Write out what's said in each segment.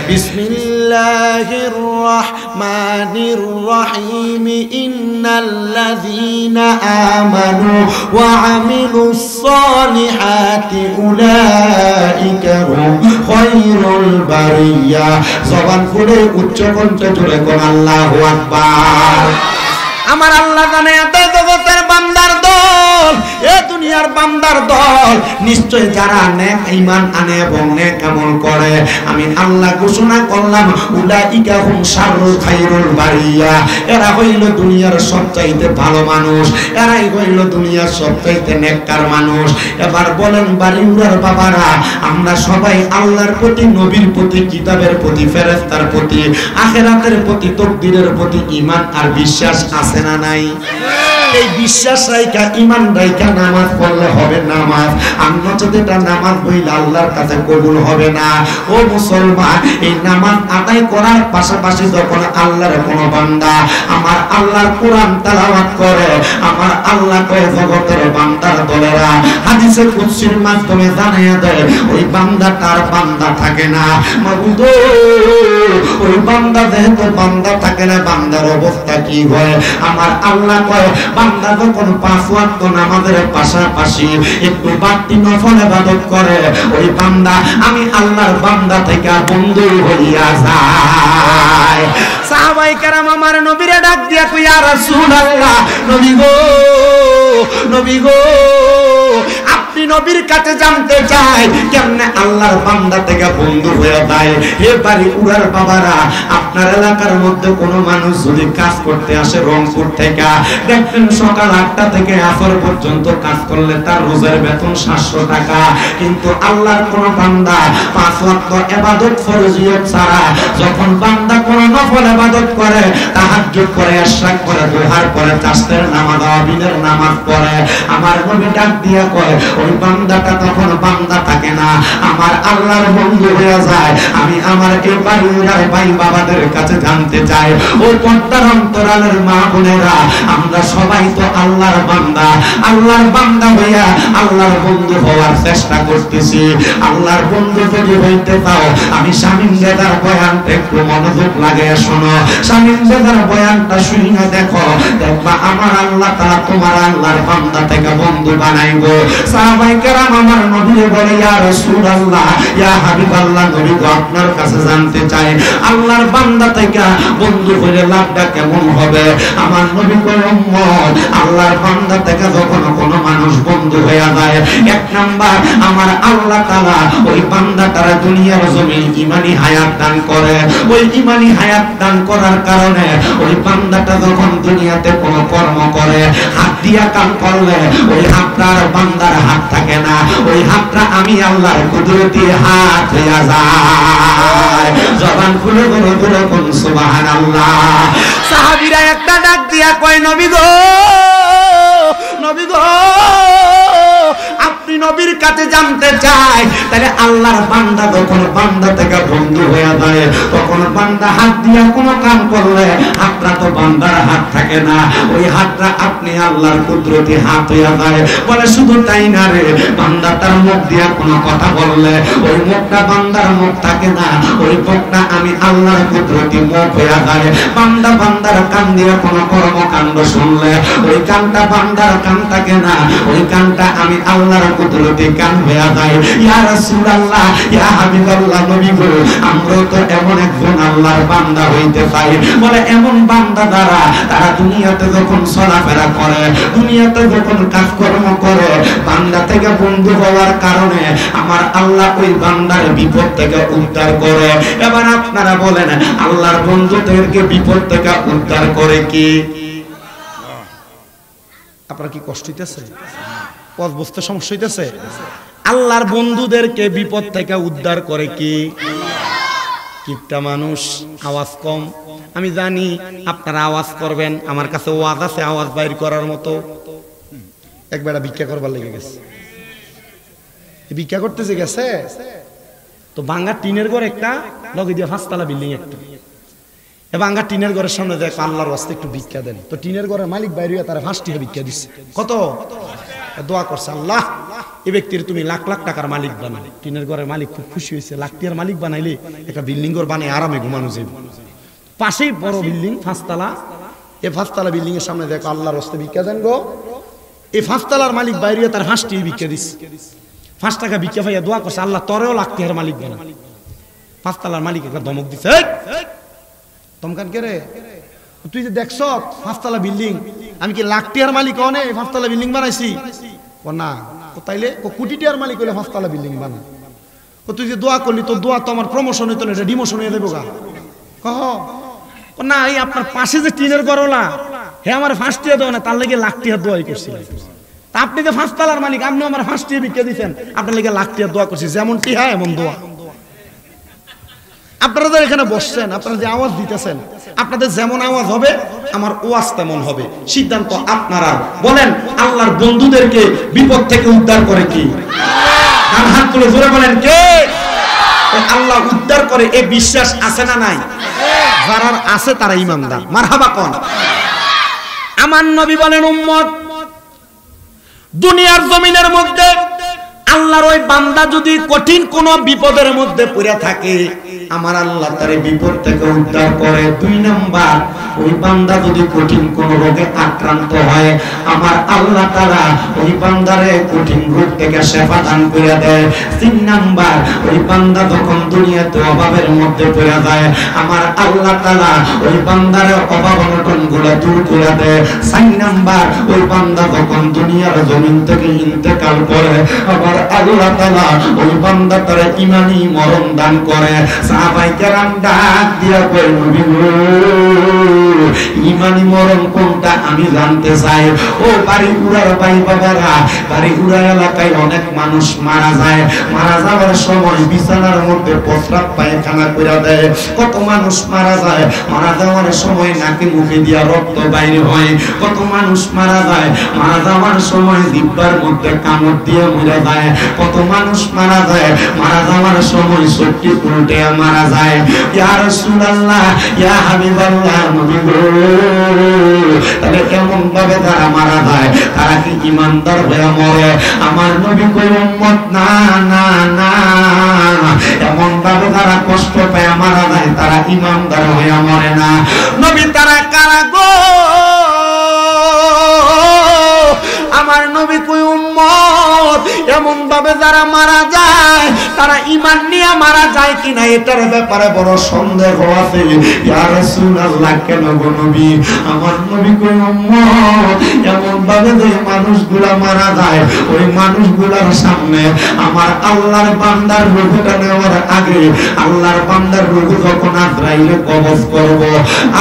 বিসমিল্লাহির রহমানির রহিম ইন্নাল্লাযীনা আমানু ওয়া আমিলুস সালিহাতি উলাইকা হুম খায়রুল বারিয়া। জবান খুলে উচ্চ কণ্ঠে জোরে কোন আল্লাহু আকবার। আমার আল্লাহ জানে এত জগতের বান্দার দল, এ দুনিয়ার বান্দার দল নিশ্চয় যারা নেক ঈমান আনে এবং নেক আমল করে, আমি আল্লাহ ঘোষণা করলাম উলাইকা হুম শাররুল খায়রুল বারিয়া, এরা হইল দুনিয়ার সবচাইতে ভালো মানুষ, এরাই হইল দুনিয়ার সবচাইতে নেককার মানুষ। এবার বলেন বাড়িউরার বাবারা, আমরা সবাই আল্লাহর প্রতি, নবীর প্রতি, কিতাবের প্রতি, ফেরেশতার প্রতি, আখিরাতের প্রতি, তাকদীরের প্রতি ঈমান আর বিশ্বাস আছে না নাই? এই বিশ্বাস রাইকা ঈমান রাইকা নামাজ পড়লে হবে নামাজ, আমরা যদি এটা নামাজ বইলে আল্লাহর কাছে কবুল হবে না। ও মুসলমান, এই নামাজ আদায় করার পাশাপাশি যখন আল্লাহর কোন বান্দা আমার আল্লাহর কোরআন তেলাওয়াত করে, আমার আল্লাহ কয় জগতের বান্দার দলেরা হাদিসে কুদসির মাধ্যমে জানাইয়া দেয় ওই বান্দা তার বান্দা থাকে না। মাবুদ ওই বান্দা যেহেতু বান্দা থাকে না, বান্দার অবস্থা কি হয়? আমার আল্লাহ কয় বান্দা যখন 5 ওয়াক্ত নামাজের পাশাপাশি একটু বাড়তি নফল ইবাদত করে, ওই বান্দা আমি আল্লাহর বান্দা থেকে বন্ধু হইয়া যায়। সাহাবায়ে কেরাম আমার নবীরে ডাক দিয়া কই, ইয়া রাসূলুল্লাহ, নবী গো, নবী গো, আপনি নবীর কাছে জানতে চাই কেমনে আল্লাহর বান্দা থেকে বন্ধু হয়ে যায়। হে বাড়ি উড়ার বাবারা, আপনার এলাকার মধ্যে কোনো মানুষ যদি কাজ করতে আসে রংপুর থেকে, দেখবেন সকাল 8টা থেকে আসর পর্যন্ত কাজ করলে তার রোজের বেতন 700 টাকা। কিন্তু আল্লাহর কোন বান্দা 5 ওয়াক্ত ইবাদত ফরজিয়ত ছাড়া যখন বান্দা কোন নফল ইবাদত করে, তাহাজ্জুদ করে, ইশরাক করে, দুহার পরে, চাষের নামাজ, আবিনের নামাজ পড়ে, আমার নবী ডাক দিয়া কয় ওই বান্দাটা তখন বান্দা থাকে না, আমার আল্লাহর বন্ধু হয়ে যায়। আমি আমার এই বাড়ির ভাই বাবাদের কাছে জানতে চাই, ওই পর্দার অন্তরালের মা বোনেরা, আমরা সবাই তো আল্লাহর বান্দা, আল্লাহর বান্দা হইয়া আল্লাহর বন্ধু হওয়ার চেষ্টা করতেছি। আল্লাহর বন্ধু যদি হইতে পাও, আমি শামীম দাদার বয়ানটা একটু মনোযোগ লাগাইয়া শোনো। শামীম দাদার বয়ানটা শুনিয়া দেখো, দেখবা আমার আল্লাহ তাআলা তোমার আল্লাহর বান্দা থেকে বন্ধু বানাইবো। সাহাবায়ে কেরাম আমার নবীরে বলে, ইয়া রাসূলুল্লাহ, ইয়া হাবিবাল্লাহ, নবী গো আপনার কাছে জানতে চাই আল্লাহর বান্দা থেকে বন্ধু হইলে লাভটা কেমন হবে? আমার নবী কয়, উম্মত, আল্লাহর বান্দা থেকে যখন কোন মানুষ বন্ধু হয়ে যায়, 1 নাম্বার আমার আল্লাহ তাআলা ওই বান্দাটার দুনিয়ার জমিন ঈমানি হায়াত দান করে। ওই ঈমানি হায়াত দান করার কারণে ওই বান্দাটা যখন দুনিয়াতে কোনো কর্ম করে, হাত দিয়া কাম করলে ওই হাতটার বান্দার হাত থাকে না, ওই হাতটা আমি আল্লাহর কুদরতি হাত হইয়া যায়। জবান খুলে বলো বলো কোন সুবহানাল্লাহ। সাহাবীরা একটা ডাক দিয়া কয়, নবী গো, নবী গো, আপনি নবীর কাছে জানতে চাই, তাহলে আল্লাহর বান্দা যখন বান্দা থেকে বন্ধু হয়ে যায়, তখন বান্দা হাত দিয়া কোনো কাম করলে হাতটা তো বান্দার হাত থাকে না, ওই হাতটা আপনি আল্লাহর কুদরতি হাত হইয়া যায়। বলে শুধু তাই না রে, বান্দা তার মুখ দিয়া কোনো কথা বললে ওই মুখটা বান্দার মুখ থাকে না, ওই মুখটা আমি আল্লাহর কুদরতি মুখ হইয়া যায়। বান্দা বান্দার কান দিয়া কোনো কর্মকাণ্ড শুনলে ওই কানটা বান্দার কান থাকে না, ওই কানটা আমি আল্লাহর কুদরতি কান হইয়া যায়। ইয়া রাসূলুল্লাহ, ইয়া হাবিবাল্লাহ, নবী গো, আমরা তো এমন একজন আল্লাহর বান্দা হইতে চাই। বলে এমন বান্দা দ্বারা তারা দুনিয়াতে যখন চলাফেরা করে, দুনিয়াতে যখন কাজকর্ম করে, বান্দা থেকে বন্ধু হওয়ার কারণে আমার আল্লাহ ওই বান্দার বিপদ থেকে উদ্ধার করে। এবার আপনারা বলেন, আল্লাহর বন্ধুদেরকে বিপদ থেকে উদ্ধার করে কি? আপনার কি কষ্ট হইতেছে? পথ বুঝতে সমস্যা হইতেছে? আল্লাহর বন্ধুদেরকে বিপদ থেকে উদ্ধার করে কি? কিপটা মানুষ, আওয়াজ কম। আমি জানি আপনারা আওয়াজ করবেন, আমার কাছে ওয়াজ আছে আওয়াজ বাইর করার মতো। একবার ভিক্ষা করবার লেগে গেছে, ভিক্ষা করতেছে গেছে তো ভাঙ্গা টিনের ঘর একটা, লগে দিয়ে 5 তলা বিল্ডিং একটা, ভাঙ্গা টিনের ঘরের সামনে দেখ আল্লাহর ওয়াস্তে একটু ভিক্ষা দেন। তো টিনের ঘরের মালিক বাইরে তারা 5 টাকা ভিক্ষা দিচ্ছে। কত? দোয়া করছে, আল্লাহ এই ব্যক্তির তুমি লাখ লাখ টাকার মালিক বানালে, টিনের ঘরের মালিক খুব খুশি হয়েছে, লাখ টাকার মালিক বানাইলে একটা বিল্ডিং ঘর বানিয়ে আরামে ঘুমানো যাবে। পাশেই বড় বিল্ডিং 5 তলা, এই 5 তলা বিল্ডিং এর সামনে দেখো আল্লাহর রাস্তায় ভিক্ষা দেন গো। এই 5 তলার মালিক বাইরে তার 5 টাকা ভিক্ষা দিচ্ছে, 5 টাকা ভিক্ষা পাইয়া দোয়া করছে আল্লাহ তোরেও লাখ টাকার মালিক বানা। 5 তলার মালিক একটা ধমক দিছে, তমকান কে রে, তুই যে দেখছ 5 তলা বিল্ডিং, আমি কি লাখ টাকার মালিক অনে 5 তলা বিল্ডিং বানাইছি? ও না, ও তাইলে ও কোটি টাকার মালিক হইলে 5 তলা বিল্ডিং বানা। ও তুই যে দোয়া করলি, তোর দোয়া তো আমার প্রমোশন হইতো না, এটা ডিমোশন হয়ে দেবো গা। কহ ও না, এই আপনার পাশে যে টিনের ঘরওয়ালা হে আমার 5 টাকা দেয় না, তার লাগে লাখ টাকা দোয়াই করছিল। তা আপনি যে 5 তলার মালিক, আপনি আমার 5 টাকা ভিক্ষা দিচ্ছেন, আপনার লাগে লাখ টাকা দোয়া করছি, যেমন টিহা এমন দোয়া। আপনারা তো এখানে বসছেন, আপনারা যে আওয়াজ দিতেছেন, আপনাদের যেমন আওয়াজ হবে আমার ওয়াজ তেমন হবে। সিদ্ধান্ত আপনারা। বলেন আল্লাহর বন্ধুদেরকে বিপদ থেকে উদ্ধার করে কি? কার হাত তুলে জোরে বলেন কে? আল্লাহ উদ্ধার করে, এই বিশ্বাস আছে না নাই? যারা আছে তারা ঈমানদার। মারহাবা কোন। আমার নবী বলেন উম্মত, দুনিয়ার জমিনের মধ্যে আল্লাহর ওই বান্দা যদি কঠিন কোন বিপদের মধ্যে পড়ে থাকে, আমার আল্লাহ তার বিপদ থেকে উদ্ধার করে। 2 নাম্বার, ওই বান্দা যদি কঠিন কোন রোগে আক্রান্ত হয়, আমার আল্লাহ তাআলা ওই বান্দারে কঠিন রোগ থেকে শিফা দান করে দেয়। 3 নাম্বার, ওই বান্দা যখন দুনিয়াতে অভাবের মধ্যে পড়ে যায়, আমার আল্লাহ তাআলা ওই বান্দারে অভাব অনটনগুলো দূর করে দেয়। 4 নাম্বার, ওই বান্দা যখন দুনিয়ার জমিন থেকে ইন্তেকাল করে, আবার আল্লাহ তাআলা ওই বান্দা তার ঈমানি মরণ দান করে। সাহাবায়ে কেরাম ডাক দিয়া কই, নবী গো, ঈমানি মরণ কোনটা আমি জানতে চাই। ও বাড়ি উড়ার ভাই বাবারা, বাড়ি উড়া এলাকায় অনেক মানুষ মারা যায়, মারা যাওয়ার সময় বিছানার মধ্যে প্রস্রাব পায়খানা করে দেয়। কত মানুষ মারা যায়, মারা যাওয়ার সময় নাকে মুখে দিয়া রক্ত বাইরে হয়। কত মানুষ মারা যায়, মারা যাওয়ার সময় জিহ্বার মধ্যে কামড় দিয়ে মরে যায়। কত মানুষ মারা যায়, মারা যাওয়ার সময় চোখটি উল্টে মারা যায়। ইয়া রাসূলুল্লাহ, ইয়া হাবিবাল্লাহ, নবী গো, তাহলে কেমন ভাবে তারা মারা যায়? তারা কি ঈমানদার হয়ে মরে? আমার নবী কই, উম্মত না না না, এমন ভাবে তারা কষ্ট পায় মারা যায়, তারা ঈমানদার হয়ে মরে না। নবী তারা কারা গো? আমার নবী কই, উম্মত এমন ভাবে যারা মারা যায়, তারা ঈমান নিয়ে মারা যায় কিনা এটার ব্যাপারে বড় সন্দেহ আছে। ইয়া রাসূলুল্লাহ, কেন গো নবী? আমার নবী কই, উম্মত এমন ভাবে যে মানুষগুলা মারা যায়, ওই মানুষগুলার সামনে আমার আল্লাহর বান্দার রূহটা নেওয়ার আগে, আল্লাহর বান্দার রূহ যখন আজরাইলে কবজ করব,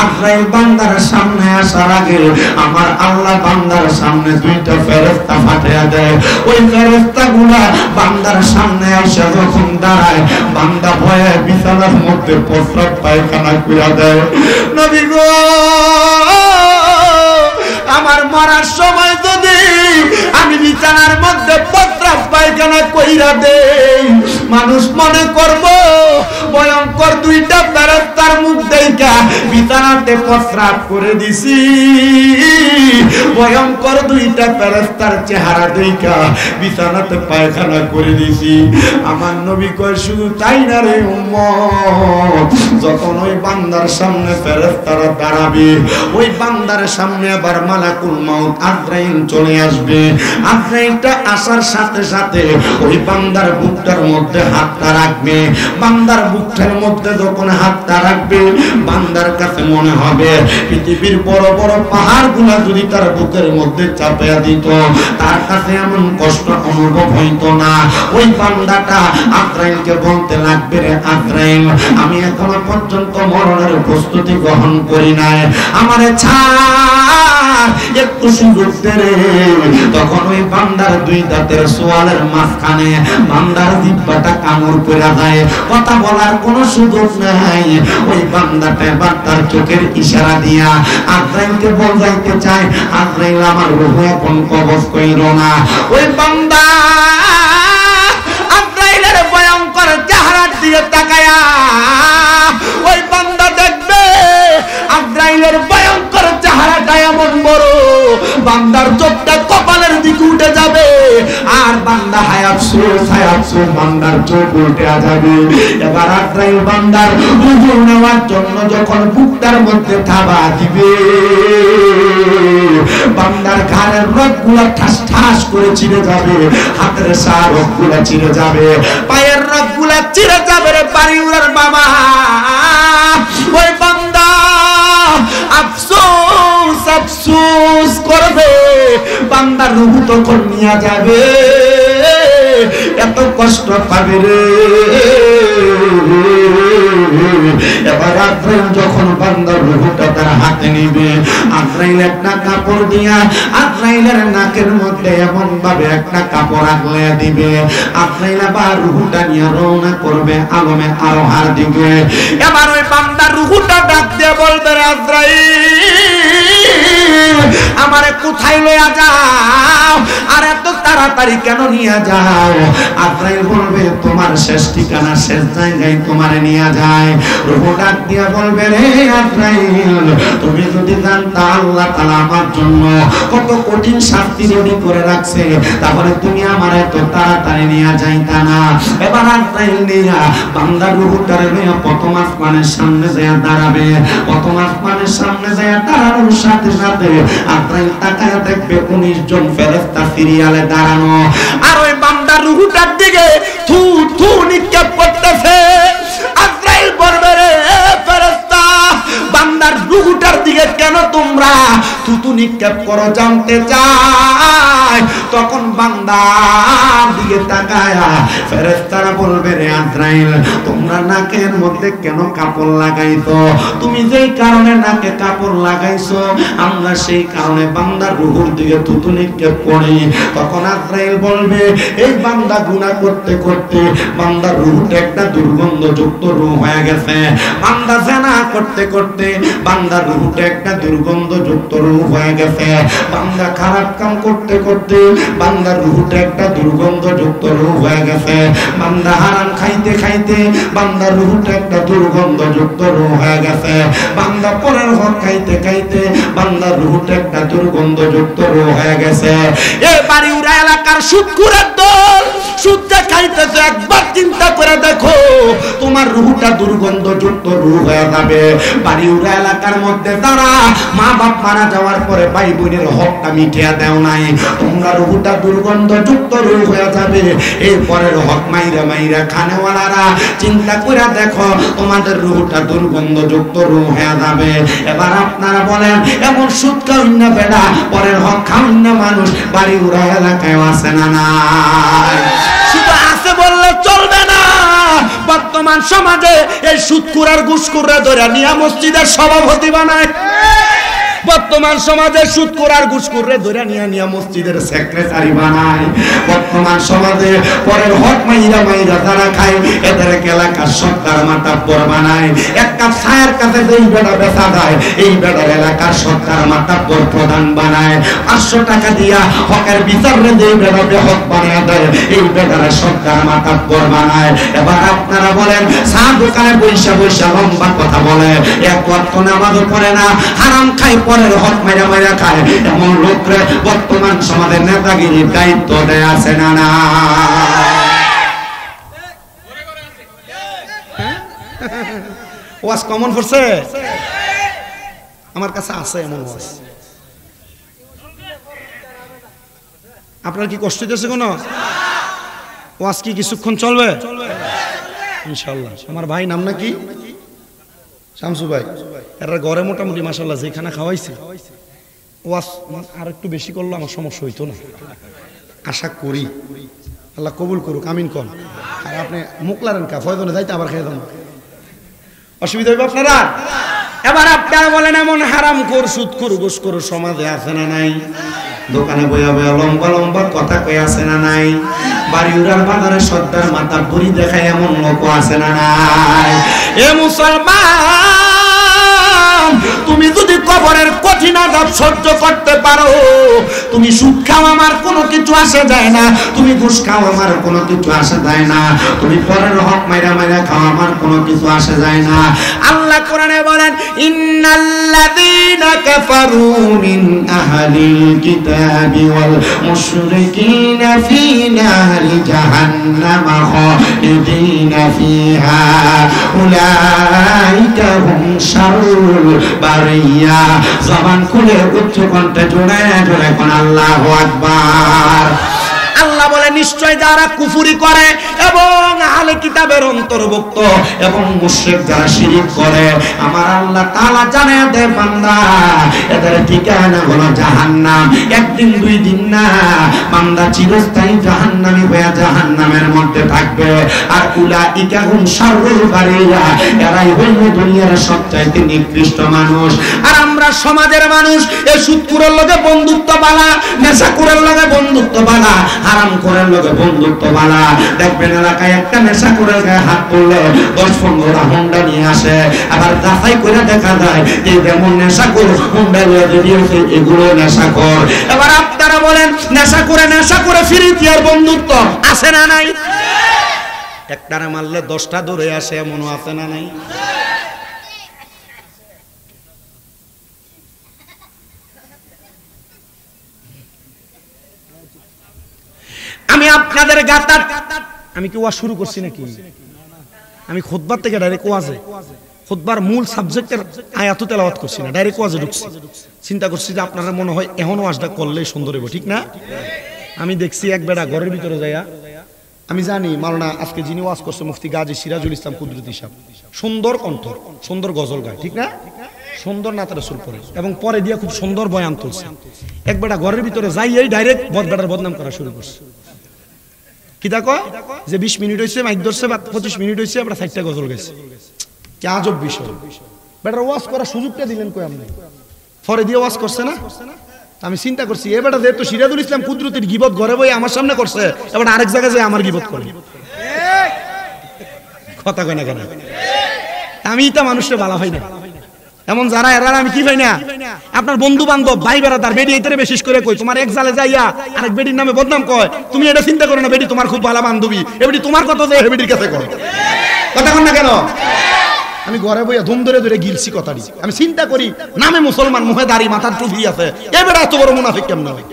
আজরাইল বান্দার সামনে আসার আগে আমার আল্লাহ বান্দার সামনে 2টা ফেরেশতা পাঠিয়ে দেয়। ওই ফেরেশতাগুলা বান্দার সামনে এসে যখন দাঁড়ায়, বান্দা ভয়ে বিছানার মধ্যে প্রস্রাব পায়খানা করে দেয়। নবী গো, আমার মরার সময় যদি আমি বিছানার মধ্যে প্রস্রাব পায়খানা কইরা দেই, মানুষ মনে করব ভয়ঙ্কর 2টা ফেরেশতার মুখ দেখা বিছানাতে প্রস্রাব করে দিছি। ভয়ঙ্কর 2টা ফেরেশতার চেহারা দেখা বিছানাতে পায়খানা করে দিছি। আমার নবী কয়, শুধু তাই না রে উম্মত, যখন ওই বান্দার সামনে ফেরেশতারা দাঁড়াবে, ওই বান্দার সামনে আবার মালাকুল মাউত আজরাইল চলে আসবে। আজরাইলটা আসার সাথে সাথে ওই বান্দার বুকটার মধ্যে হাতটা রাখবে। বান্দার বুকটার মধ্যে যখন হাতটা রাখবে, বান্দার কাছে মনে হবে পৃথিবীর বড় বড় পাহাড়গুলা যদি তার বুকের মধ্যে চাপিয়ে দিত, তার কাছে এমন কষ্ট অনুভব হইতো না। ওই বান্দাটা আজরাইলকে বলতে লাগবে, রে আজরাইল, আমি এখনো পর্যন্ত মরণের প্রস্তুতি গ্রহণ করি নাই, আমারে ছাড়, একটু সুযোগ দে রে। তখন ওই বান্দার 2 দাঁতের সোয়ালের মাঝখানে বান্দার জিহ্বাটা কামড় করে যায়, কথা বলার কোনো সুযোগ নাই। ওই বান্দাটা এবার তার চোখের ইশারা দিয়া আজরাইলকে বলতে চায়, আজরাইল আমার রূহ এখন কবজ কইর না। ওই বান্দা আজরাইলের ভয়ঙ্কর চেহারার দিকে তাকায়া ওই বান্দা দেখবে আজরাইলের ভয়ঙ্কর চেহারাটা এমন বড়, বান্দার চোখটা কপালের দিকে উঠে যাবে, আর বান্দা চোখ বান্দার চোখ উল্টে যাবে। এবার আজরাইল বান্দার রূহ নেওয়ার জন্য যখন বুকটার মধ্যে থাবা দিবে, বান্দার ঘাড়ের রগগুলা ঠাস ঠাস করে ছিঁড়ে যাবে, হাতের সার রগগুলা ছিঁড়ে যাবে, পায়ের রগগুলা ছিঁড়ে যাবে রে বাড়িওয়ালার বাবা। ওই বান্দা আফসোস আফসোস করবে, বান্দার রূহ তখন নিয়ে যাবে, এত কষ্ট পাবে রে। এবার আজরাইল যখন বান্দার রূহটা তার হাতে নিবে, আজরাইল একটা কাপড় দিয়া আজরাইলের নাকের মধ্যে এমন ভাবে একটা কাপড় আগলে দিবে, আজরাইল আবার রূহটা নিয়ে রওনা করবে আলমে আরোহার দিকে। এবার ওই বান্দার রূহটা ডাক দিয়ে বলবে, আজরাইল আমারে কোথায় লইয়া যাও, আর এত তাড়াতাড়ি কেন নিয়ে যাও? আজরাইল বলবে, তোমার শেষ ঠিকানা শেষ জায়গায় তোমারে নিয়ে যায়। রূহ ডাক দিয়া বলবে, রে আজরাইল তুমি যদি জানতা আল্লাহ তাআলা আমার জন্য কত কঠিন শাস্তি রেডি করে রাখছে, তাহলে তুমি আমার এত তাড়াতাড়ি নিয়ে যাইতা না। এবার আজরাইল নিয়া বান্দার রূহটারে নিয়ে প্রথম আসমানের সামনে যায় দাঁড়াবে। প্রথম আসমানের সামনে যায় দাঁড়ানোর সাথে সাথে আজরাইল তাকায় দেখবে 19 জন ফেরেশতা সিরিয়ালে দাঁড়ানো, আর ওই বান্দার রূহটার দিকে থু থু নিক্ষেপ করতেছে। আজরাইল বলবে, রে ফেরেশতা বান্দার রূহটার দিকে কেন তোমরা থুতু নিক্ষেপ করো জানতে চাই। তখন বান্দার দিকে তাকায়া ফেরেশতারা বলবে, রে আজরাইল তোমরা নাকের মধ্যে কেন কাপড় লাগাইছো? তুমি যেই কারণে নাকে কাপড় লাগাইছো আমরা সেই কারণে বান্দার রূহের দিকে থুতু নিক্ষেপ করি। তখন আজরাইল বলবে, এই বান্দা গুনাহ করতে করতে বান্দার রূহটা একটা দুর্গন্ধযুক্ত রূহ হয়ে গেছে, বান্দা জিনা করতে করতে বান্দার রূহটা একটা দুর্গন্ধযুক্ত রূহ হয়ে গেছে, বান্দা খারাপ কাম করতে করতে বান্দার রূহটা একটা দুর্গন্ধযুক্ত রূহ হয়ে গেছে, বান্দা হারাম খাইতে খাইতে বান্দার রূহটা একটা দুর্গন্ধযুক্ত রূহ হয়ে গেছে, বান্দা পরের হক খাইতে খাইতে বান্দার রূহটা একটা দুর্গন্ধযুক্ত রূহ হয়ে গেছে। এই বাড়িউড়া এলাকার সুদখোরের দল সুদটা খাইতেছে, একবার চিন্তা করে দেখো তোমার রূহটা দুর্গন্ধযুক্ত রূহ হয়ে যাবে। বাড়িউড়া এলাকার মধ্যে যারা মা বাপ মারা যাওয়ার পরে ভাই বোনের হকটা মিটিয়ে দেও নাই, তোমরা রূহটা দুর্গন্ধযুক্ত রূহ হয়ে যাবে। এরপরের হক মাইরা মাইরা খানেওয়ালারা চিন্তা করে দেখো তোমাদের রূহটা দুর্গন্ধযুক্ত রূহ হয়ে যাবে। এবার আপনারা বলেন, এমন সুদ খাওয়ান না বেড়া, পরের হক খাওয়ান না মানুষ বাড়িউড়া এলাকায় আছে না নাই? শুধু আছে বললে চলবে না। বর্তমান সমাজে এই সুদখোর আর ঘুষখোররা ধরে নিয়ে মসজিদের সভাপতি বানায়। বর্তমান সমাজে সুদখোর আর ঘুষখোররে ধরে নিয়ে মসজিদের সেক্রেটারি বানায়। বর্তমান সমাজে পরের হক মাইরা মাইরা যারা খায় এদের এলাকার সরকার মাতাব্বর বানায়। এক কাপ চায়ের কাছে যেই বেড়া বেচা যায় এই বেড়ার এলাকার সরকার মাতাব্বর প্রধান বানায়। 500 টাকা দিয়া হকের বিচারে যেই বেড়া বেহক বানায় দেয় এই বেড়ার সরকার মাতাব্বর বানায়। এবার আপনারা বলেন, চা দোকানে বৈশা বৈশা লম্বা কথা বলে, এক ওয়াক্ত নামাজও পড়ে না, হারাম খায়, পরের হক মাইরা মাইরা খায়, এমন লোকরে বর্তমান সমাজের নেতাগিরির দায়িত্ব দেয় আছে না না? ওয়াজ কমন পড়ছে আমার কাছে আছে এমন ওয়াজ। আপনার কি কষ্ট হইতেছে কোনো? ওয়াজ কি কিছুক্ষণ চলবে? ইনশাআল্লাহ। আমার ভাই নাম নাকি? শামসু ভাই। এরা ঘরে মোটামুটি মাশাআল্লাহ যেখানে খাওয়াইছে ওয়াজ আর একটু বেশি করলে আমার সমস্যা হইতো না। আশা করি আল্লাহ কবুল করুক, আমিন কন। আর আপনি মুখ লারেন কা ফয়দনে যাইতে আবার খেয়ে দেন, অসুবিধা হইবে আপনারা? এবার আপনারা বলেন, এমন হারামখোর সুদখোর ঘুষখোর সমাজে আছে না নাই? দোকানে বইয়া বইয়া লম্বা লম্বা কথা কই আছে না নাই? বাড়িউড়ার বাজারে সর্দার মাথা বুড়ি দেখায় এমন লোক আছে না নাই? এ মুসলমান, তুমি যদি কবরের কঠিন আযাব সহ্য করতে পারো, তুমি সুদ খাও আমার কোনো কিছু আসে যায় না, তুমি ঘুষ খাও আমার কোনো কিছু আসে যায় না, তুমি পরের হক মাইরা মাইরা খাও আমার কোনো কিছু আসে যায় না। আল্লাহ আল্লাহ কোরআনে বলেন ইন্নাল্লাযীনা কাফারু মিন আহলিল কিতাবি ওয়াল মুশরিকিনা ফী নারি জাহান্নাম খালিদিনা ফীহা উলাইকা হুম শাররুল বারিয়া। জবান খুলে উচ্চ কণ্ঠে জোরে জোরে কোন আল্লাহু আকবার। আল্লাহ বলে নিশ্চয় যারা কুফরি করে এবং আহলে কিতাবের অন্তর্ভুক্ত এবং মুশরিক যারা শিরক করে আমার আল্লাহ তাআলা জানায় দেয় বান্দা এদের ঠিকানা হলো জাহান্নাম। একদিন দুই দিন না, বান্দা চিরস্থায়ী জাহান্নামী হয়ে জাহান্নামের মধ্যে থাকবে। আর উলাইকা হুম শাররুল বারিয়া, এরাই হইল দুনিয়ার সবচাইতে নিকৃষ্ট মানুষ। আর আমরা সমাজের মানুষ এই সুদখোরের লগে বন্ধুত্ব বালা, নেশাখোরের লগে বন্ধুত্ব বালা, হারাম করে লগে বন্ধুত্ব বালা। দেখবেন এলাকায় একটা নেশাখোরের গায়ে হাত পড়লে 10-15টা হুন্ডা নিয়ে আসে। আবার যাচাই করে দেখা যায় যে যেমন নেশাখোর হুন্ডা নিয়ে বেরিয়েছে এগুলো নেশাখোর। এবার আপনারা বলেন নেশা করে ফিরিতি আর বন্ধুত্ব আছে না নাই? একটারে মারলে 10টা দৌড়ে আসে এমনও আছে না নাই? আমি আপনাদের গাতার আমি কি ওয়াজ শুরু করছি নাকি? আমি খুতবার থেকে ডাইরেক্ট ওয়াজে, খুতবার মূল সাবজেক্টের আয়াত তেলাওয়াত করছি না, ডাইরেক্ট ওয়াজে ঢুকছি। চিন্তা করছি যে আপনারা মনে হয় এখন ওয়াজটা করলেই সুন্দর হবে, ঠিক না? আমি দেখছি এক বেড়া ঘরের ভিতরে যাইয়া, আমি জানি মাওলানা আজকে যিনি ওয়াজ করছে মুফতি গাজী সিরাজুল ইসলাম কুদরতি সাহেব, সুন্দর কণ্ঠ, সুন্দর গজল গায়, ঠিক না? সুন্দর নাত রাসূল পড়ে এবং পরে দিয়ে খুব সুন্দর বয়ান তুলছে। এক বেড়া ঘরের ভিতরে যাইয়াই ডাইরেক্ট বেড়ার বদনাম করা শুরু করছে। কিতা কয় যে 20 মিনিট হয়েছে মাইক ধরছে বা 25 মিনিট হয়েছে আমরা 60টা গজল গেছে। কি আজব বিষয়! বেটার ওয়াজ করার সুযোগটা দিলেন কই আপনি? পরে দিয়ে ওয়াজ করছে না? আমি চিন্তা করছি এ বেটা যেহেতু সিরাজুল ইসলাম কুদরতির গিবত ঘরে বই আমার সামনে করছে, এবার আরেক জায়গায় যায় আমার গিবত করে। কথা কয় না কেন? আমি তা মানুষের ভালো হয় না এমন যারা এরা আমি কি ভাই না আপনার বন্ধু বান্ধব ভাই বেড়াদার বেডি এটারে বিশেষ করে কই তোমার এক জালে যাইয়া আরেক বেডির নামে বদনাম কয়, তুমি এটা চিন্তা করো না বেডি তোমার খুব ভালো বান্ধবী, এবেডি তোমার কথা যে বেডির কাছে কয়। কথা কন না কেন? আমি ঘরে বইয়া ধুম ধরে ধরে গিলছি কথাটি। আমি চিন্তা করি নামে মুসলমান, মুখে দাড়ি, মাথার টুপি আছে, এবেডা এত বড় মুনাফিক কেমন হয়?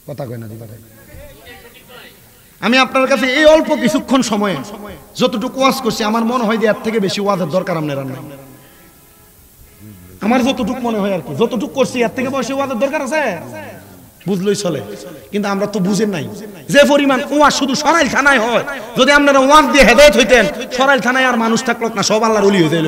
কথা কয় না দিবা। আমি আপনার কাছে এই অল্প কিছুক্ষণ সময়ে যতটুকু ওয়াজ করছি আমার মনে হয় যে এর থেকে বেশি ওয়াজের দরকার আপনার নাই। আমার যতটুকু মনে হয় আর কি, যতটুকু করছি এর থেকে বেশি ওয়াজের দরকার আছে, বুঝলই চলে। কিন্তু আমরা তো বুঝেন নাই যে পরিমাণ ওয়াজ শুধু সরাইল থানায় হয়। যদি আপনারা ওয়াজ দিয়ে হেদায়েত হইতেন, সরাইল থানায় আর মানুষ থাকলো না, সব আল্লাহর ওলি হয়ে যাইল।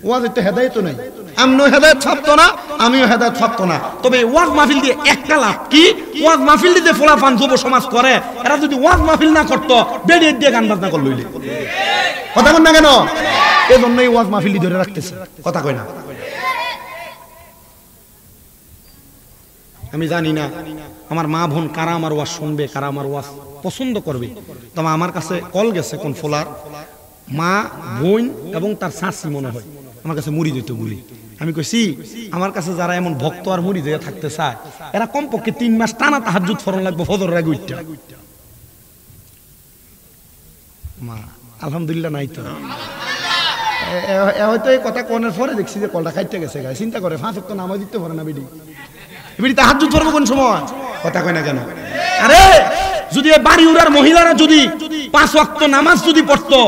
ওয়াজে তো হেদায়েত নাই, আমিও হেদায়েত ছাপতো না, আমিও হেদায়েত ছাপতো না। তবে ওয়াজ মাহফিল দিয়ে একটা লাভ কি, ওয়াজ মাহফিল দিয়ে ফলাফান যুব সমাজ করে, এরা যদি ওয়াজ মাহফিল না করতো বেরিয়ে দিয়ে গান বাজনা করল। কথা কন না কেন? এই জন্যই ওয়াজ মাহফিল ধরে রাখতেছে। কথা কয় না? আমি জানি না আমার মা বোন কারা আমার ওয়াজ শুনবে, কারা আমার ওয়াজ পছন্দ করবে। তবে আমার কাছে কল গেছে কোন ফোলার মা বোন এবং তার শাশি মনে হয় আমার কাছে মুড়ি দিত বলি। আমি কইছি আমার কাছে যারা এমন ভক্ত আর মুড়ি দিয়ে থাকতে চায় এরা কমপক্ষে 3 মাস টানা তাহাজ্জুদ ফরন লাগবে ফজরের আগে উঠতে। মা আলহামদুলিল্লাহ নাই তো, হয়তো এই কথা কোনের পরে দেখছি যে কলটা খাইতে গেছে গায়ে। চিন্তা করে 5 ওয়াক্ত নামাজ দিতে পারে না বেডি, বেডি তাহাজ্জুদ পড়বে কোন সময়? কথা কয় না কেন? আরে যদি বাড়ি উড়ার মহিলারা যদি 5 ওয়াক্ত নামাজ যদি পড়তো,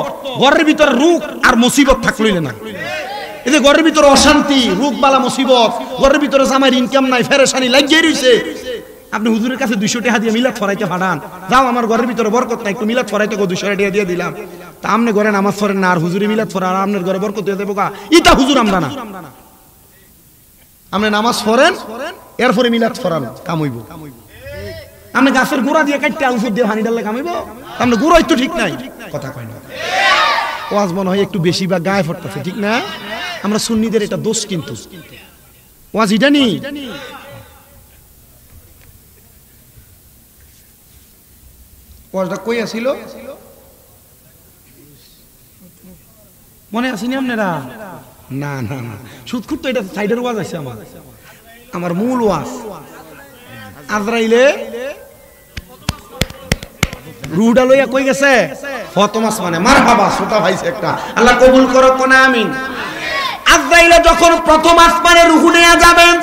ঘরের ভিতরে রোগ আর মুসিবত থাকলইলে না। এই যে ঘরের ভিতরে অশান্তি, রোগ বালা মুসিবত, ঘরের ভিতরে জামাইর ইনকাম নাই, ফেরেশানি লাগিয়ে রইছে। আপনি হুজুরের কাছে 200 টাকা দিয়ে মিলাদ ফরাইতে পাঠান, যাও আমার ঘরের ভিতরে বরকত নাই, একটু মিলাদ ফরাইতে 200 টাকা দিয়ে দিলাম। তা আপনি ঘরে নামাজ পড়েন না আর হুজুরে মিলাদ পড়া, আর আপনার ঘরে বরকত দিয়ে দেবো কা? ইটা হুজুর আমরা না। আপনি নামাজ পড়েন এরপরে মিলাদ ফরান কাম হইব। আপনি গাছের গোড়া দিয়ে কাটতে উপর দিয়ে হানি ডাললে কামাইব? আপনি গোড়াই তো ঠিক নাই। কথা কয় না? ওয়াজ মনে হয় একটু বেশি বা গায়ে ফটতেছে, ঠিক না? আমরা সুন্নিদের এটা দোষ, কিন্তু ওয়াজ এটা নি। ওয়াজটা কই আছিল মনে আসেনি আপনারা? না না না, সুদখুর তো এটা সাইডের ওয়াজ আছে। আমার মূল ওয়াজ আজরাইলে রুহটা লইয়া কই গেছে প্রথম আসমানে। মারহাবা, শ্রোতা ভাইছে একটা, আল্লাহ কবুল করো কোনা আমিন। আজরাইলে যখন প্রথম আসমানে রূহ নিয়ে যাবেন,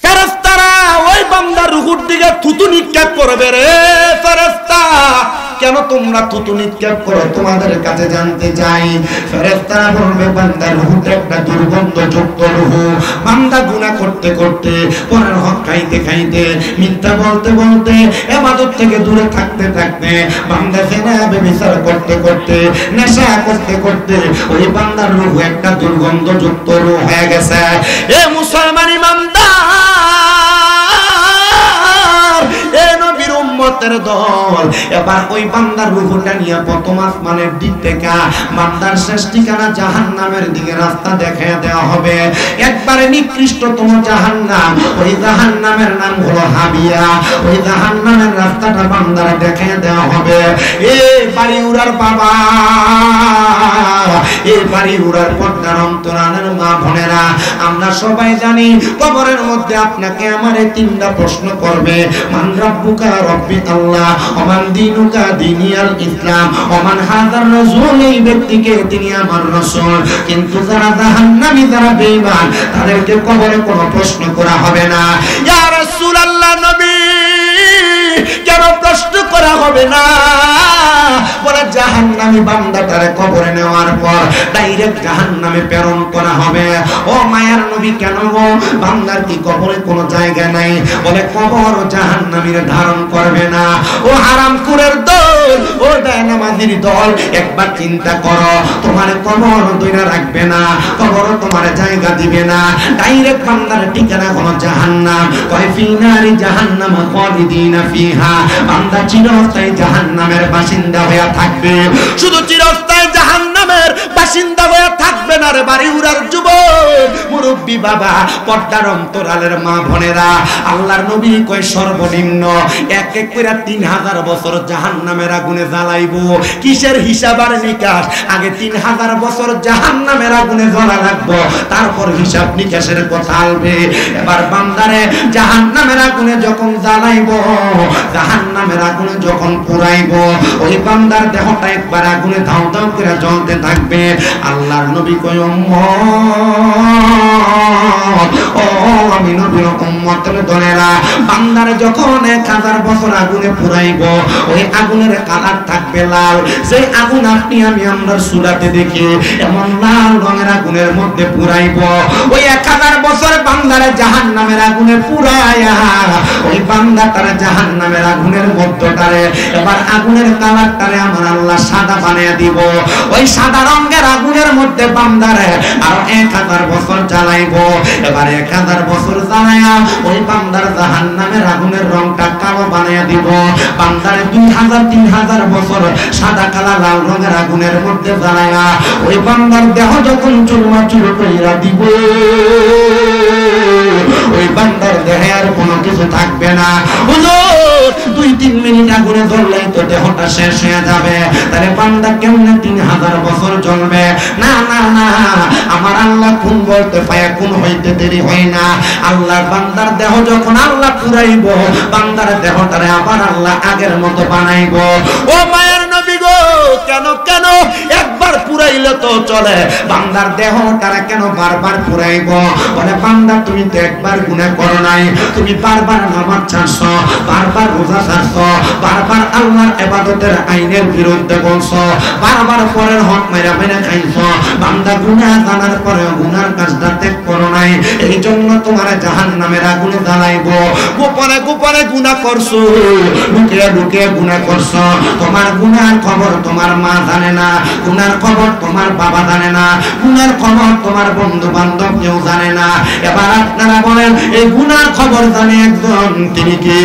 ফেরেশতারা ওই বান্দার রূহের দিকে থুতু নিক্ষেপ করবে। রে ফেরেশতা, কেন তোমরা থুতু নিক্ষেপ করো? তোমাদের কাছে জানতে চাই। ফেরেশতারা বলবে, বান্দার রূহটা একটা দুর্গন্ধযুক্ত রূহ। বান্দা গুনাহ করতে করতে, পরের হক খাইতে খাইতে, মিথ্যা বলতে বলতে, ইবাদত থেকে দূরে থাকতে থাকতে, বান্দা জেনা ব্যভিচার করতে করতে, নেশা করতে করতে, ওই বান্দার রূহ একটা দুর্গন্ধযুক্ত রূহ হয়ে গেছে। এ মুসলমান ইমানদার, এ নবীর উম্মতের দল, এবার ওই বান্দার রূহটা নিয়ে প্রথম আসমানের দিক থেকে বান্দার শেষ ঠিকানা জাহান্নামের দিকে রাস্তা দেখায় দেওয়া হবে। একবারে নিকৃষ্টতম জাহান্নাম, ওই জাহান্নামের নাম হলো হাবিয়া। ওই জাহান্নামের রাস্তাটা বান্দার দেখায় দেওয়া হবে। এ বাড়ি উড়ার বাবা, এই বাড়ি উড়ার পর্দার অন্তরালের মা বোনেরা, আমরা সবাই জানি কবরের মধ্যে আপনাকে আমারে তিনটা প্রশ্ন করবে। মান রাব্বুকা? রব্বি আল্লাহ। ওমান দীনুকা? দীনি আল ইসলাম। ওমান হাযার রাসূল? এই ব্যক্তিকে তিনি আমার রাসূল। কিন্তু যারা জাহান্নামী, যারা বেঈমান, তাদেরকে কবরে কোনো প্রশ্ন করা হবে না। ইয়া রাসূলুল্লাহ, নবী কেন প্রশ্ন করা হবে না? বলে জাহান্নামী বান্দাটারে কবরে নেওয়ার পর ডাইরেক্ট জাহান্নামে প্রেরণ করা হবে। ও মায়ার নবী, কেন গো? বান্দার কি কবরে কোনো জায়গা নাই? বলে কবর জাহান্নামীর ধারণ করবে না। ও হারামখোরের দল, ও বেনামাজির দল, একবার চিন্তা করো, তোমার কবর দইরা রাখবে না, কবর তোমার জায়গা দিবে না। ডাইরেক্ট বান্দার ঠিকানা হলো জাহান্নাম। কয় ফি নারি জাহান্নাম খালিদিনা ফিহা, বান্দা চিরস্থায়ী জাহান্নামের বাসিন্দা হয়ে থাকবে। শুধু চিরস্থায়ী জাহান্নামের বাসিন্দা হয়ে থাকবে না রে বাড়ি উড়ার যুবক, মুরব্বী বাবা, পর্দার অন্তরালের মা বোনেরা, আল্লাহর নবী কয় সর্বনিম্ন এক এক করে 3000 বছর জাহান্নামের আগুনে জ্বালাইবো। কিসের হিসাব আর নিকাশ? আগে 3000 বছর জাহান্নামের আগুনে জ্বলা লাগবো, তারপর হিসাব নিকাশের কথা আসবে। এবার বান্দারে জাহান্নামের আগুনে যখন জ্বালাইবো, জাহান্নামের আগুনে যখন পুরাইবো, ওই বান্দার দেহটা একবার আগুনে ধাউ ধাউ করে জ্বলতে থাকবে। আল্লাহর নবী কয়, ও আমি নবীর উম্মতের দলেরা, বান্দারে যখন 1000 বছর আগুনে পুরাইবো, ওই আগুনের কালার থাকবে লাল। সেই আগুন আপনি আমি আমরা সূরাতে দেখি, এমন লাল রঙের আগুনের মধ্যে পুরাইবো। ওই 1000 বছর বান্দারে জাহান্নামের আগুনে পুরাইয়া, ওই বান্দাটারে জাহান্নামের আগুনের মধ্যটারে এবার আগুনের কালারটারে আমার আল্লাহ সাদা বানিয়ে দিব। ওই সাদা রঙের আগুনের মধ্যে বান্দারে আর 1000 বছর জ্বালাইবো। এবার 1000 বছর জ্বালায়া ওই বান্দার জাহান্নামের আগুনের রংটা কালো বানিয়ে দিব। বান্দারে 2000-3000 বছর সাদা কালা লাল রঙের আগুনের মধ্যে জ্বালায়া ওই বান্দার দেহ যখন চুরমাচুর কইরা দিব, ওই বান্দার দেহে আর কোনো কিছু থাকবে না। হুজুর 2-3 মিনিট আগুনে জ্বললেই তো দেহটা শেষ হয়ে যাবে, তাহলে বান্দা কেমনে 3000 বছর জ্বলবে? না না না, আমার আল্লাহ কোন বলতে পায়, কোন হইতে দেরি হয় না। আল্লাহর বান্দার দেহ যখন আল্লাহ পুরাইব, বান্দার দেহটারে আবার আল্লাহ আগের মতো বানাইব। ও মায়ের নবী গো, কেন কেন একবার পুরাইলে তো চলে, বান্দার দেহটারে কেন বারবার পুরাইব? বলে বান্দা তুমি তো একবার গুনাহ করো নাই, তুমি বারবার নামাজ ছাড়ছো, বারবার রোজা ছাড়ছো, বারবার আল্লাহর ইবাদতের আইনের বিরুদ্ধে বলছো, বারবার পরের হক মাইরা মাইরা খাইছো। বান্দা গুনাহ জানার পরে গুনার কাজটা ত্যাগ করো নাই, এই জন্য তোমার জাহান্নামের আগুনে জ্বালাইবো। গোপনে গোপনে গুনাহ করছো, লুকিয়ে লুকিয়ে গুনাহ করছো, তোমার গুনার খবর তোমার মা জানে না, গুনার খবর তোমার বাবা জানে না, গুনার খবর তোমার বন্ধু বান্ধব কেউ জানে না। এবার আপনারা বলেন, এই গুনার খবর জানে একজন, তিনি কি?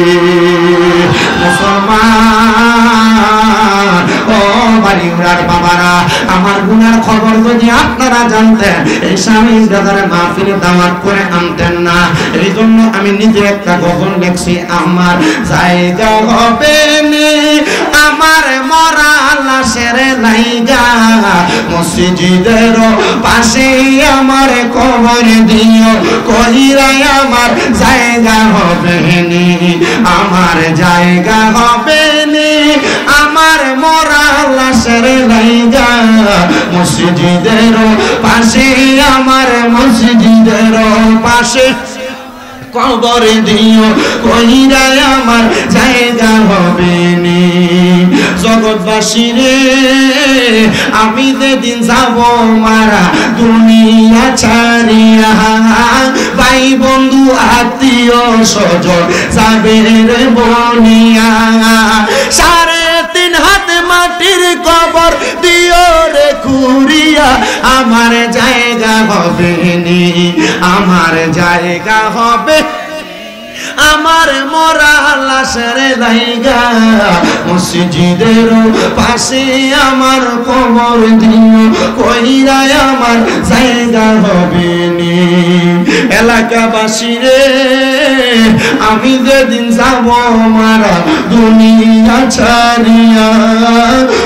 মুসলমান। ও বাড়ি উড়ার বাবারা, আমার গুনার খবর যদি আপনারা জানতেন, এই স্বামী দাদার মাহফিলে দাওয়াত করে আনতেন না। এই জন্য আমি নিজে একটা গজল লিখছি, আমার জায়গা হবে নি আমার মরা লাশের লাইগা মসজিদের পাশে আমার কবর দিও কইরাই আমার জায়গা হবে নি আমার জায়গা হবে নি আমার মরা লাশের লাইগা মসজিদের পাশে আমার মসজিদের পাশে কবর দিও কইরাই আমার জায়গা হবে নি জগৎবাসী রে আমি যেদিন যাব মারা দুনিয়া ছাড়িয়া ভাই বন্ধু আত্মীয় স্বজন যাবে রে বনিয়া 3.5 হাত মাটির কবর দিও রে খুঁড়িয়া আমার জায়গা হবে নি আমার জায়গা হবে আমার মরা লাশের জায়গা মসজিদের পাশে আমার কবর দিও কইরাই আমার জায়গা হবে নি এলাকাবাসী রে আমি যেদিন যাব মারা দুনিয়া ছাড়িয়া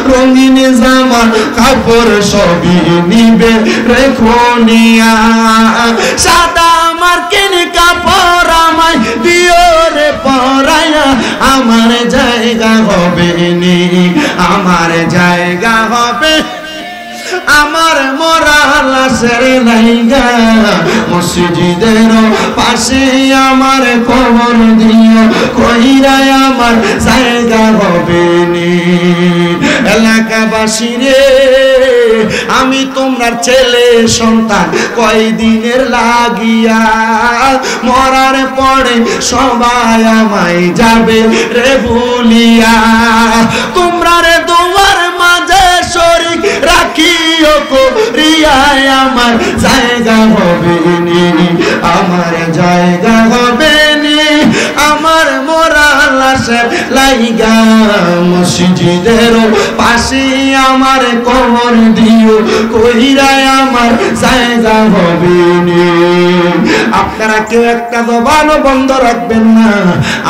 রঙিন জামা কাপড় সবই নিবে রেখনিয়া সাদা মার্কিন কাপড় আমায় দিও রে পরায়া আমার জায়গা হবে নি আমার জায়গা হবে আমার মরা লাশের লাইগা মসজিদের পাশে আমার কবর দিও কইরাই আমার জায়গা হবে নি এলাকাবাসী রে আমি তোমার ছেলে সন্তান কয়দিনের লাগিয়া মরার পরে সবাই আমায় যাবে রে ভুলিয়া তোমরা রে তোমার মাঝে শরীক রাখিও করিয়ায় আমার জায়গা হবে নি আমার জায়গা হবে নি আমার মরা লাশের লাইগা মসজিদের পাশে আমার কবর দিও কইরাই আমার জায়গা হবে নি আপনারা কেউ একটা জবানও বন্ধ রাখবেন না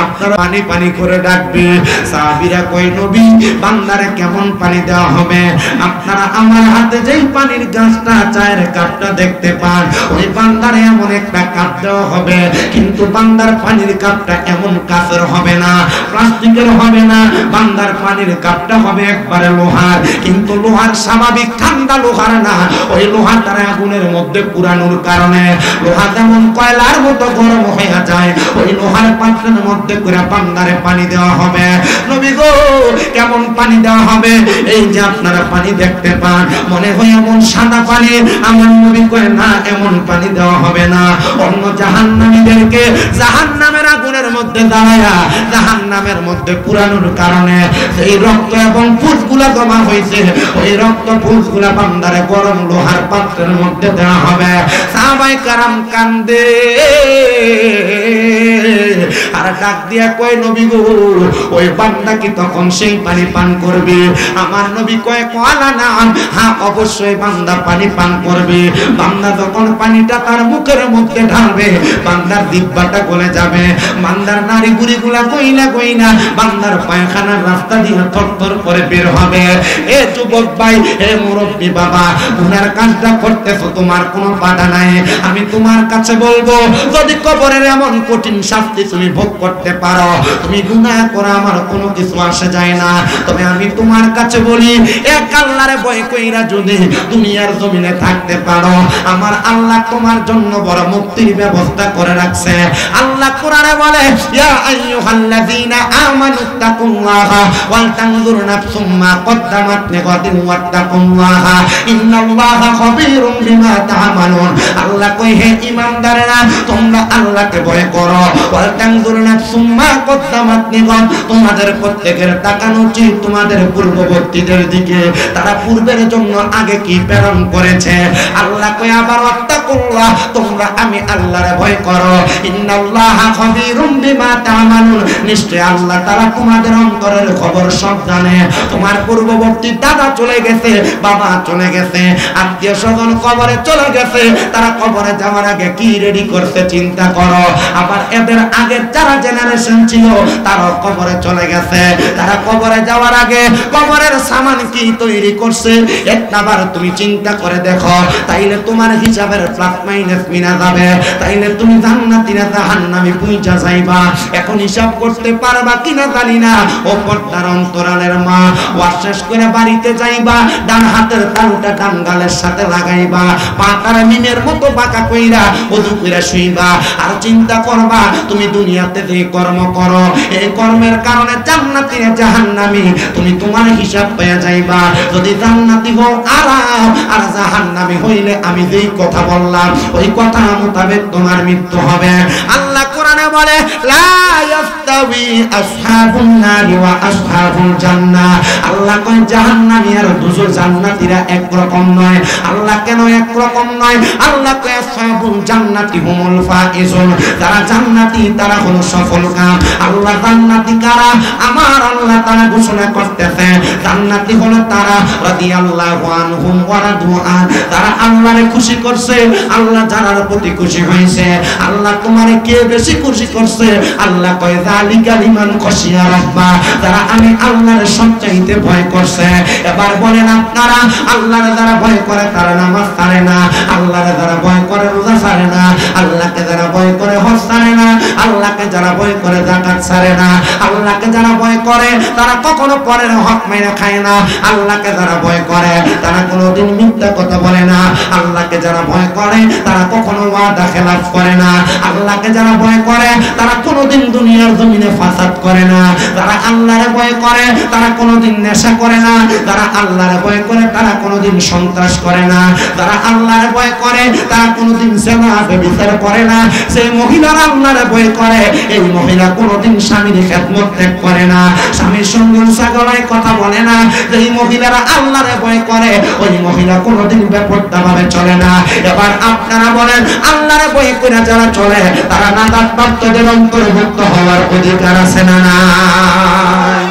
আপনারা পানি পানি করে ডাকবে সাহাবীরা কই নবী বান্দারে কেমন পানি দেওয়া হবে আপনারা আমার হাতে যেই পানির গাছটা চায়ের কাপটা দেখতে পান ওই বান্দারে এমন একটা কাপ দেওয়া হবে কিন্তু বান্দার পানির কাপটা এমন কাচের হবে না প্লাস্টিকের হবে না বান্দার পানির কাপটা হবে একবারে লোহার কিন্তু লোহার স্বাভাবিক ঠান্ডা লোহার না ওই লোহাটার আগুনের মধ্যে পুরানোর কারণে লোহা যেমন কয়লার মতো গরম হয়ে যায় ওই লোহার পাত্রের মধ্যে করে বান্দারে পানি দেওয়া হবে নবী গো কেমন পানি দেওয়া হবে এই যে আপনারা পানি দেখতে পান মনে হয় এমন সাদা পানি আমার নবী কয় না এমন পানি দেওয়া হবে না অন্য জাহান্নামীদেরকে জাহান্নামের আগুনের মধ্যে দাঁড়ায়া জাহান্নামের মধ্যে পুরানোর কারণে এই রক্ত এবং ফুসগুলা জমা হয়েছে ওই রক্ত ফুসগুলা বান্দারে গরম লোহার পাত্রের মধ্যে দেওয়া হবে সাহাবায়ে কেরাম কান্দে আর ডাক দিয়া কয় নবী গো ওই বান্দা কি তখন সেই পানি পান করবে আমার নবী কয় কলা না হ্যাঁ অবশ্যই বান্দা পানি পান করবে বান্দা যখন পানিটা তার মুখের মধ্যে ঢালবে বান্দার জিহ্বাটা গলে যাবে বান্দার নাড়ি গুড়িগুলা কইনা কইনা বান্দার পায়খানার রাস্তা দিয়ে থরথর করে বের হবে এ যুবক ভাই এ মুরব্বি বাবা গুনার কাজটা করতেছো তোমার কোনো বাধা নাই আমি তোমার কাছে বলবো যদি কবরের এমন কঠিন শাস্তি তুমি ভোগ করতে পারো তুমি গুনাহ করা আমার কোনো কিছু আসে যায় না তবে আমি তোমার কাছে বলি এক আল্লাহরে ভয় কইরা যদি দুনিয়ার জমিনে থাকতে পারো আমার আল্লাহ তোমার জন্য বড় মুক্তির ব্যবস্থা করে রাখছে আল্লাহ কোরআনে বলে ইয়া আইয়ুহাল্লাযীনা আমানুত্তাকুল্লাহা ওয়াল তানজুর নাফসুম মা কদ্দামাত লিগাদিন ওয়াত্তাকুল্লাহা ইন্নাল্লাহা খাবীরুম বিমা তা'মালুন আল্লাহ কই হে ঈমানদারেরা তোমরা আল্লাহকে ভয় করো ওয়াল তানজুর নাফসুম মা কদ্দামাত লিগাদ তোমাদের প্রত্যেকের তাকানো উচিত তোমাদের পূর্ববর্তীদের দিকে তারা পূর্বের জন্য আগে কি প্রেরণ করেছে আল্লাহ কই আবার ওয়াত্তাকুল্লাহ তোমরা আমি আল্লাহরে ভয় করো ইন্নাল্লাহা খাবীরুম বিমা তা'মালুন নিশ্চয় আল্লাহ তাআলা তোমাদের অন্তরের খবর সব জানে তোমার পূর্ববর্তী দাদা চলে গেছে বাবা চলে গেছে আত্মীয় স্বজন কবরে চলে গেছে তারা কবরে যাওয়ার আগে কি রেডি করতে চিন্তা করো আবার এদের আগে আগের যারা জেনারেশন ছিল তারা কবরে চলে গেছে। তারা কবরে যাওয়ার আগে কবরের সামান কি তৈরি করছে একবার তুমি চিন্তা করে দেখো, তাইলে তোমার হিসাবের প্লাস মাইনাস মিনা যাবে, তাইলে তুমি জান্নাতি না জাহান্নামী পৌঁছা যাইবা। এখন হিসাব করতে পারবা কিনা জানি না। ও পর্দার অন্তরালের মা, ওয়াশ শেষ করে বাড়িতে যাইবা, ডান হাতের তালুটা ডান গালের সাথে লাগাইবা, পাতার মিমের মতো বাঁকা কইরা ওযু কইরা শুইবা। আর চিন্তা করবা তুমি দুনিয়াতে যে কর্ম করো এই কর্মের কারণে জান্নাতি না জাহান্নামী তুমি তোমার হিসাব পেয়ে যাইবা। যদি জান্নাতি হও আরাম, আর জাহান্নামী হইলে আমি যেই কথা বললাম ওই কথা মোতাবেক তোমার মৃত্যু হবে। আল্লাহ কোরআনে বলে লা ইয়াস্তাবি আসহাবুন নারি ওয়া আসহাবুল জান্নাহ। আল্লাহ কয় জাহান্নামী আর দুজো জান্নাতীরা এক রকম নয়। আল্লাহ কেন এক রকম নয়? আল্লাহ কয় আসহাবুল জান্নাতি হুমুল ফাইজুন, যারা জান্নাতি তারা হলো সফলকাম। আল্লাহ জান্নাতি কারা? আমার আল্লাহ তাআলা ঘোষণা করতেছে জান্নাতি হলো তারা রাদিয়াল্লাহু আনহুম ওয়া রাদু আন, তারা আল্লাহরে খুশি করছে, আল্লাহ যারার প্রতি খুশি হয়েছে। আল্লাহ তোমারে কে বেশি খুশি করছে? আল্লাহ কয় যালিকা লিমান খাশিয়া রাব্বা, যারা আমি আল্লাহর সবচাইতে ভয় করছে। এবার বলেন আপনারা আল্লাহরে যারা ভয় করে তারা নামাজ ছাড়ে না, আল্লাহরে যারা ভয় করে রোজা ছাড়ে না, আল্লাহকে যারা ভয় করে হজ ছাড়ে না, আল্লাহকে যারা ভয় করে যাকাত ছাড়ে না, আল্লাহকে যারা ভয় করে তারা কখনো পরের হক মাইনা খায় না, আল্লাহকে যারা ভয় করে তারা কোনোদিন মিথ্যা কথা বলে না, আল্লাহকে যারা ভয় করে তারা কখনো ওয়াদা খেলাফ করে না, আল্লাহকে যারা ভয় করে তারা কোনোদিন দুনিয়ার জমিনে ফাসাদ করে না, যারা আল্লাহরে ভয় করে তারা কোনোদিন নেশা করে না, যারা আল্লাহরে ভয় করে তারা কোনোদিন সন্ত্রাস করে না, যারা আল্লাহরে ভয় করে তারা কোনোদিন জিনা ব্যভিচার করে না। যে মহিলারা আল্লাহরে ভয় করে এই মহিলা কোনোদিন স্বামীর খেদমত ত্যাগ করে না, স্বামীর সঙ্গে উঁচা গলায় কথা বলে না। যেই মহিলারা আল্লাহরে ভয় করে ওই মহিলা কোনোদিন বেপরোয়াভাবে চলে না। এবার আপনারা বলেন আল্লাহরে ভয় করে যারা চলে তারা নাজাত প্রাপ্তদের অন্তর্ভুক্ত হওয়ার অধিকার আছে না নাই?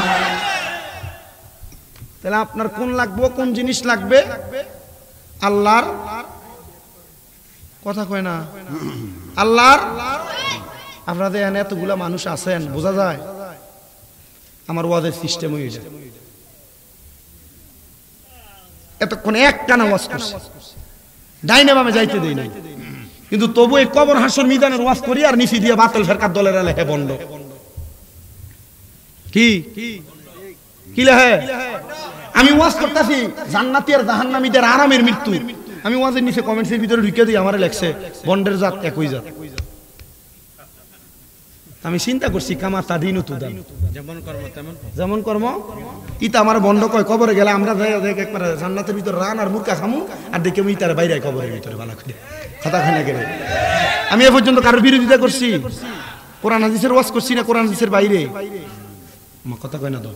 তাহলে আপনার কোন লাগবে, কোন জিনিস লাগবে? আল্লাহর কথা কয় না, আল্লাহর। আপনাদের এখানে এতগুলা মানুষ আছেন বোঝা যায় আমার ওয়াজের সিস্টেম হয়ে যায়। এতক্ষণ একটানা ওয়াজ করছি, ডাইনে বামে যাইতে দেই নাই, কিন্তু তবু এই কবর হাসর মিজানের ওয়াজ করি আর নিচে দিয়ে বাতিল ফেরকার দলের লেহে বন্ধ কি কি লেহে। আমি ওয়াজ করতেছি জান্নাতি আর জাহান্নামীদের আরামের মৃত্যু, আমি ওয়াজের নিচে কমেন্টসের ভিতরে ঢুকে দিই আমারে লেখছে বন্ডের জাত একই জাত। আমি চিন্তা করছি কামা তাদিনু তুদান, যেমন কর্ম ইতা আমার বন্ধ কয়। কবরে গেলে আমরা একবার জান্নাতের ভিতরে রান আর মুরকা খামু আর দেখে আমি তার বাইরে কবরের ভিতরে ভালো করে খাতা খানা করে। আমি এ পর্যন্ত কারোর বিরোধিতা করছি? কোরআন হাদিসের ওয়াজ করছি না কোরআন হাদিসের বাইরে? আমার কথা কয় না তো,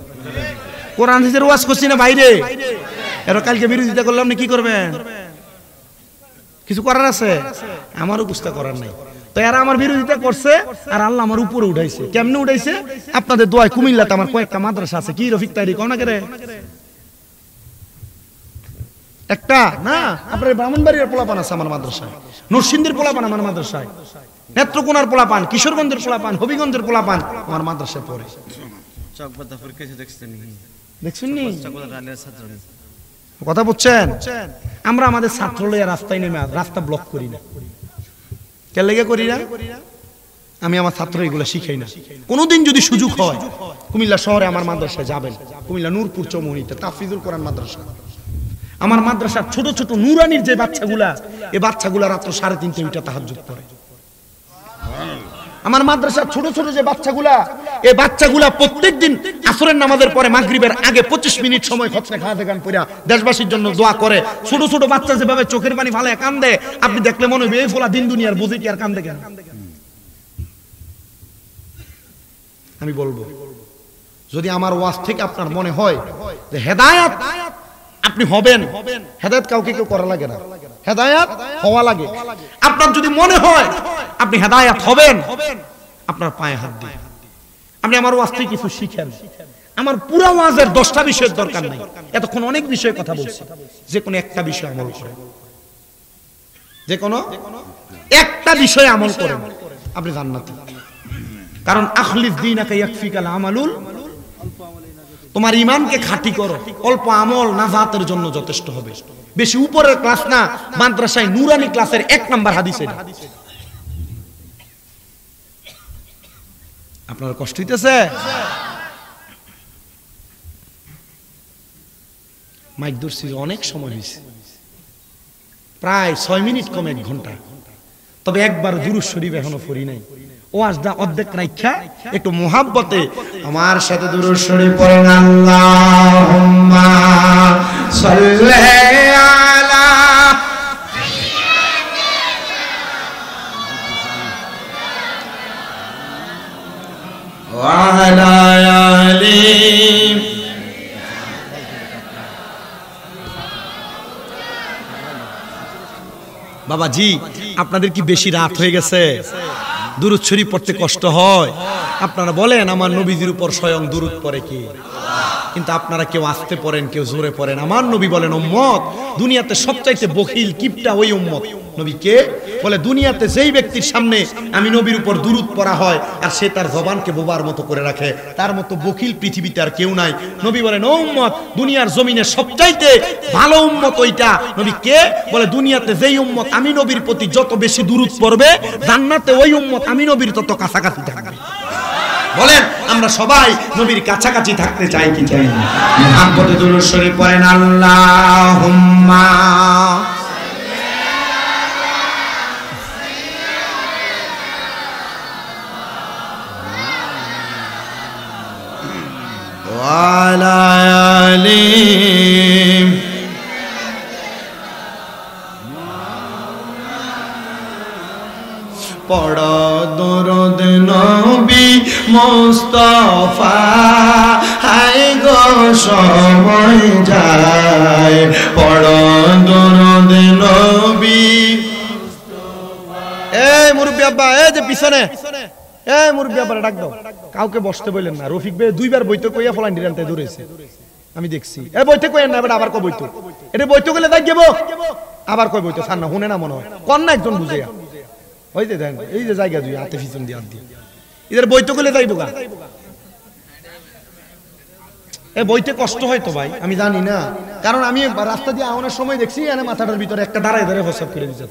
কোরআন হাদিসের ওয়াজ করছি না বাইরে? এর কালকে বিরোধিতা করলাম না, কি করবেন? কিছু করার আছে? আমারও বুঝতে করার নাই। তো এরা আমার বিরোধিতা করছে আর আল্লাহ আমার উপরে উঠাইছে। কেমনে উঠাইছে? আপনাদের দোয়ায় কুমিল্লাতে আমার কয়েকটা মাদ্রাসা আছে। কি রফিক তাইরি কোন করে একটা না, আপনার ব্রাহ্মণবাড়িয়ার পোলাপান আছে আমার মাদ্রাসায়, নরসিংদীর পোলাপান আমার মাদ্রাসায়, নেত্রকোনার পোলাপান, কিশোরগঞ্জের পোলাপান, হবিগঞ্জের পোলাপান আমার মাদ্রাসায় পড়ে। কথা বুঝছেন? আমরা আমাদের ছাত্র লইয়া রাস্তায় নেমে রাস্তা ব্লক করি না। কে লেগে করি না? আমি আমার ছাত্র এগুলো শিখাই না। কোনোদিন যদি সুযোগ হয় কুমিল্লা শহরে আমার মাদ্রাসায় যাবেন, কুমিল্লা নূরপুর চৌমুহনীতে তাফিজুল কোরআন মাদ্রাসা, আমার মাদ্রাসার ছোট ছোট নুরানির যে বাচ্চাগুলা, এই বাচ্চাগুলা রাত্র 3:30 উঠে তাহাজ্জুদ পড়ে। আমার মাদ্রাসার ছোট ছোট যে বাচ্চাগুলা, এই বাচ্চাগুলা প্রত্যেকদিন আসরের নামাজের পরে মাগরিবের আগে 25 মিনিট সময় খতনা খাওয়াতে গান পড়া দেশবাসীর জন্য দোয়া করে। ছোট ছোট বাচ্চা যেভাবে চোখের পানি ফালায় কান্দে, আপনি দেখলে মনে হবে এই ফোলা দিন দুনিয়ার বুঝে কি আর কান্দে কেন? আমি বলবো যদি আমার ওয়াজ থেকে আপনার মনে হয় যে হেদায়েত আপনি হবেন, হেদায়েত কাউকে কেউ করা লাগে না, হেদায়েত হওয়া লাগে। আপনার যদি মনে হয় আপনি হেদায়েত হবেন, আপনার পায়ে হাত দিন, আপনি আমার ওয়াজ থেকে কিছু শিখেন। আমার পুরো ওয়াজের 10টা বিষয়ের দরকার নাই, এতক্ষণ অনেক বিষয়ে কথা বলছি। যে কোনো একটা বিষয় আমল করেন, যে কোনো একটা বিষয়ে আমল করেন, আপনি জান্নাতি। কারণ আখলিস দীনাকা ইয়াকফিকাল আমালুল, তোমার ঈমানকে খাঁটি করো, অল্প আমল নাজাতের জন্য যথেষ্ট হবে। বেশি উপরের ক্লাস না, মাদ্রাসায় নুরানি ক্লাসের 1 নাম্বার হাদিস এটা। আপনার কষ্ট হইতেছে? মাইক ধরছি অনেক সময় হয়েছে, প্রায় 6 মিনিট কম 1 ঘন্টা। তবে একবার দুরূদ শরীফ এখনো পড়ি নাই। ওয়াজটা অর্ধেক রাইখা একটু মুহাব্বতে আমার সাথে দুরূদ শরীফ পড়েন। আল্লাহুম্মা সাল্লি আলা ওয়া আলা আলি। বাবাজি, আপনাদের কি বেশি রাত হয়ে গেছে? দুরূদ শরীফ পড়তে কষ্ট হয়? আপনারা বলেন আমার নবীজির উপর স্বয়ং দুরূদ পড়ে কি? কিন্তু আপনারা কেউ আস্তে পড়েন, কেউ জোরে পড়েন। আমার নবী বলেন উম্মত দুনিয়াতে সবচাইতে বখিল কিপটা ওই উম্মত। নবী কে বলে? দুনিয়াতে যেই ব্যক্তির সামনে আমি নবীর উপর দুরূদ পড়া হয় আর সে তার জবানকে বোবার মতো করে রাখে, তার মতো বখিল পৃথিবীতে আর কেউ নাই। নবী বলেন ও উম্মত দুনিয়ার জমিনে সবচাইতে ভালো উম্মত ওইটা। নবী কে বলে? দুনিয়াতে যেই উম্মত আমি নবীর প্রতি যত বেশি দুরূদ পড়বে, জান্নাতে ওই উম্মত আমি নবীর তত কাছাকাছি থাকবে। বলেন আমরা সবাই নবীর কাছাকাছি থাকতে চাই কি চাই না? মুহাব্বতে দুরূদ শরীফ পড়েন। আল্লাহুম্মা ওয়া আলা আলি। পড়ো দরুদ নবী মুস্তাফা, হায় গো সময় যায়। পড়ো দরুদ নবী। এই মুরব্বি আব্বা, এই যে পিছনে, এই মুরব্বি আব্বা ডাক দাও। কাউকে বসতে বললেন না। রফিক ভাই 2 বার বইতে কইয়া ফলান ডিরানতে দৌড়েছে, আমি দেখছি। এই বইতে কইেন না, এবার আবার কই বইতো। এটা বইতে গেলে দেখ যাবো, আবার কই বইতো। সার না শুনে না মনে হয়, কোন না একজন বুঝে। ওই যে দেন, এই যে জায়গা দুই হাতে পিছন দিয়ে হাত দিয়ে এদের বইতে গেলে যাইব গা। এ বইতে কষ্ট হয় তো ভাই, আমি জানি না। কারণ আমি রাস্তা দিয়ে আওয়ানোর সময় দেখছি এনে মাথাটার ভিতরে একটা দাঁড়ায় ধরে প্রস্রাব করে দিচ্ছে।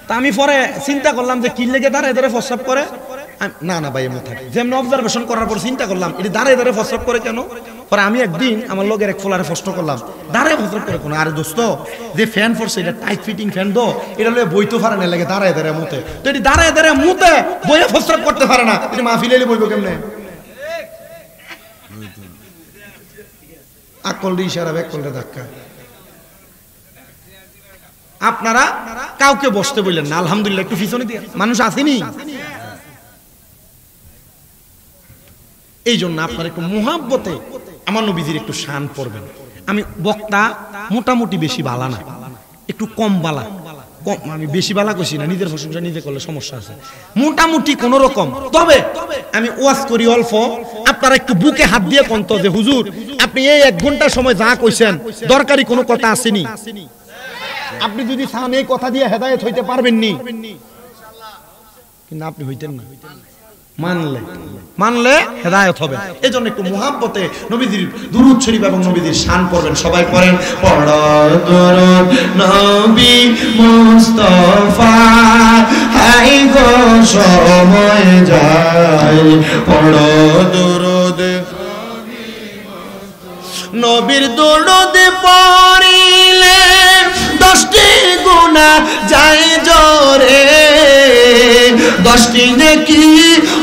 তা আমি পরে চিন্তা করলাম যে কি লেগে দাঁড়ায় ধরে প্রস্রাব করে। না না ভাই এমন থাকে, যেমন অবজারভেশন করার পর চিন্তা করলাম এটা দাঁড়ায় ধরে প্রস্রাব করে কেন। পরে আমি একদিন আমার লগের এক ফোলারে প্রশ্ন করলাম, দাঁড়ায় প্রস্রাব করে কোনো? আরে দোস্ত, যে ফ্যান পড়ছে এটা টাইট ফিটিং ফ্যান দো, এটা লয়ে বইতে পারে না, লাগে দাঁড়ায় দাঁড়ায় মুতে। তো এটি দাঁড়ায় দাঁড়ায় মুতে বইয়ে প্রস্রাব করতে পারে না, এটা মাহফিলে এলে বইব কেমনে? আকল দিয়ে ইশারা, ব্যাকলটা ধাক্কা। আপনারা কাউকে বসতে বললেন না, আলহামদুলিল্লাহ একটু পিছনে দিয়ে মানুষ আসেনি। এই জন্য আপনারা একটু মুহাব্বতে আমার নবীজির একটু শান পড়বেন। আমি বক্তা মোটামুটি বেশি বালা না, একটু কম বালা। কম আমি বেশি বালা কইছি না, নিজের প্রশংসা নিজে করলে সমস্যা আছে। মোটামুটি কোন রকম। তবে আমি ওয়াজ করি অল্প, আপনারা একটু বুকে হাত দিয়ে কোন তো যে হুজুর আপনি এই 1 ঘন্টা সময় যা কইছেন দরকারি কোনো কথা আসেনি? আপনি যদি চান এই কথা দিয়ে হেদায়েত হইতে পারবেন নি, কিন্তু আপনি হইতেন না। মানলে হেদায়েত হবে। এজন্য একটু মুহাব্বতে নবীজির দুরূদ শরীফ এবং নবীজির শান পড়বেন। সবাই পড়েন, পড়ো দুরূদ নবী মুস্তাফা, হায় গো সময় যায়। পড়ো দুরূদ নবীর দুরূদ পড়িলে 10টি গুনাহ যায় জোরে, 10টি নেকি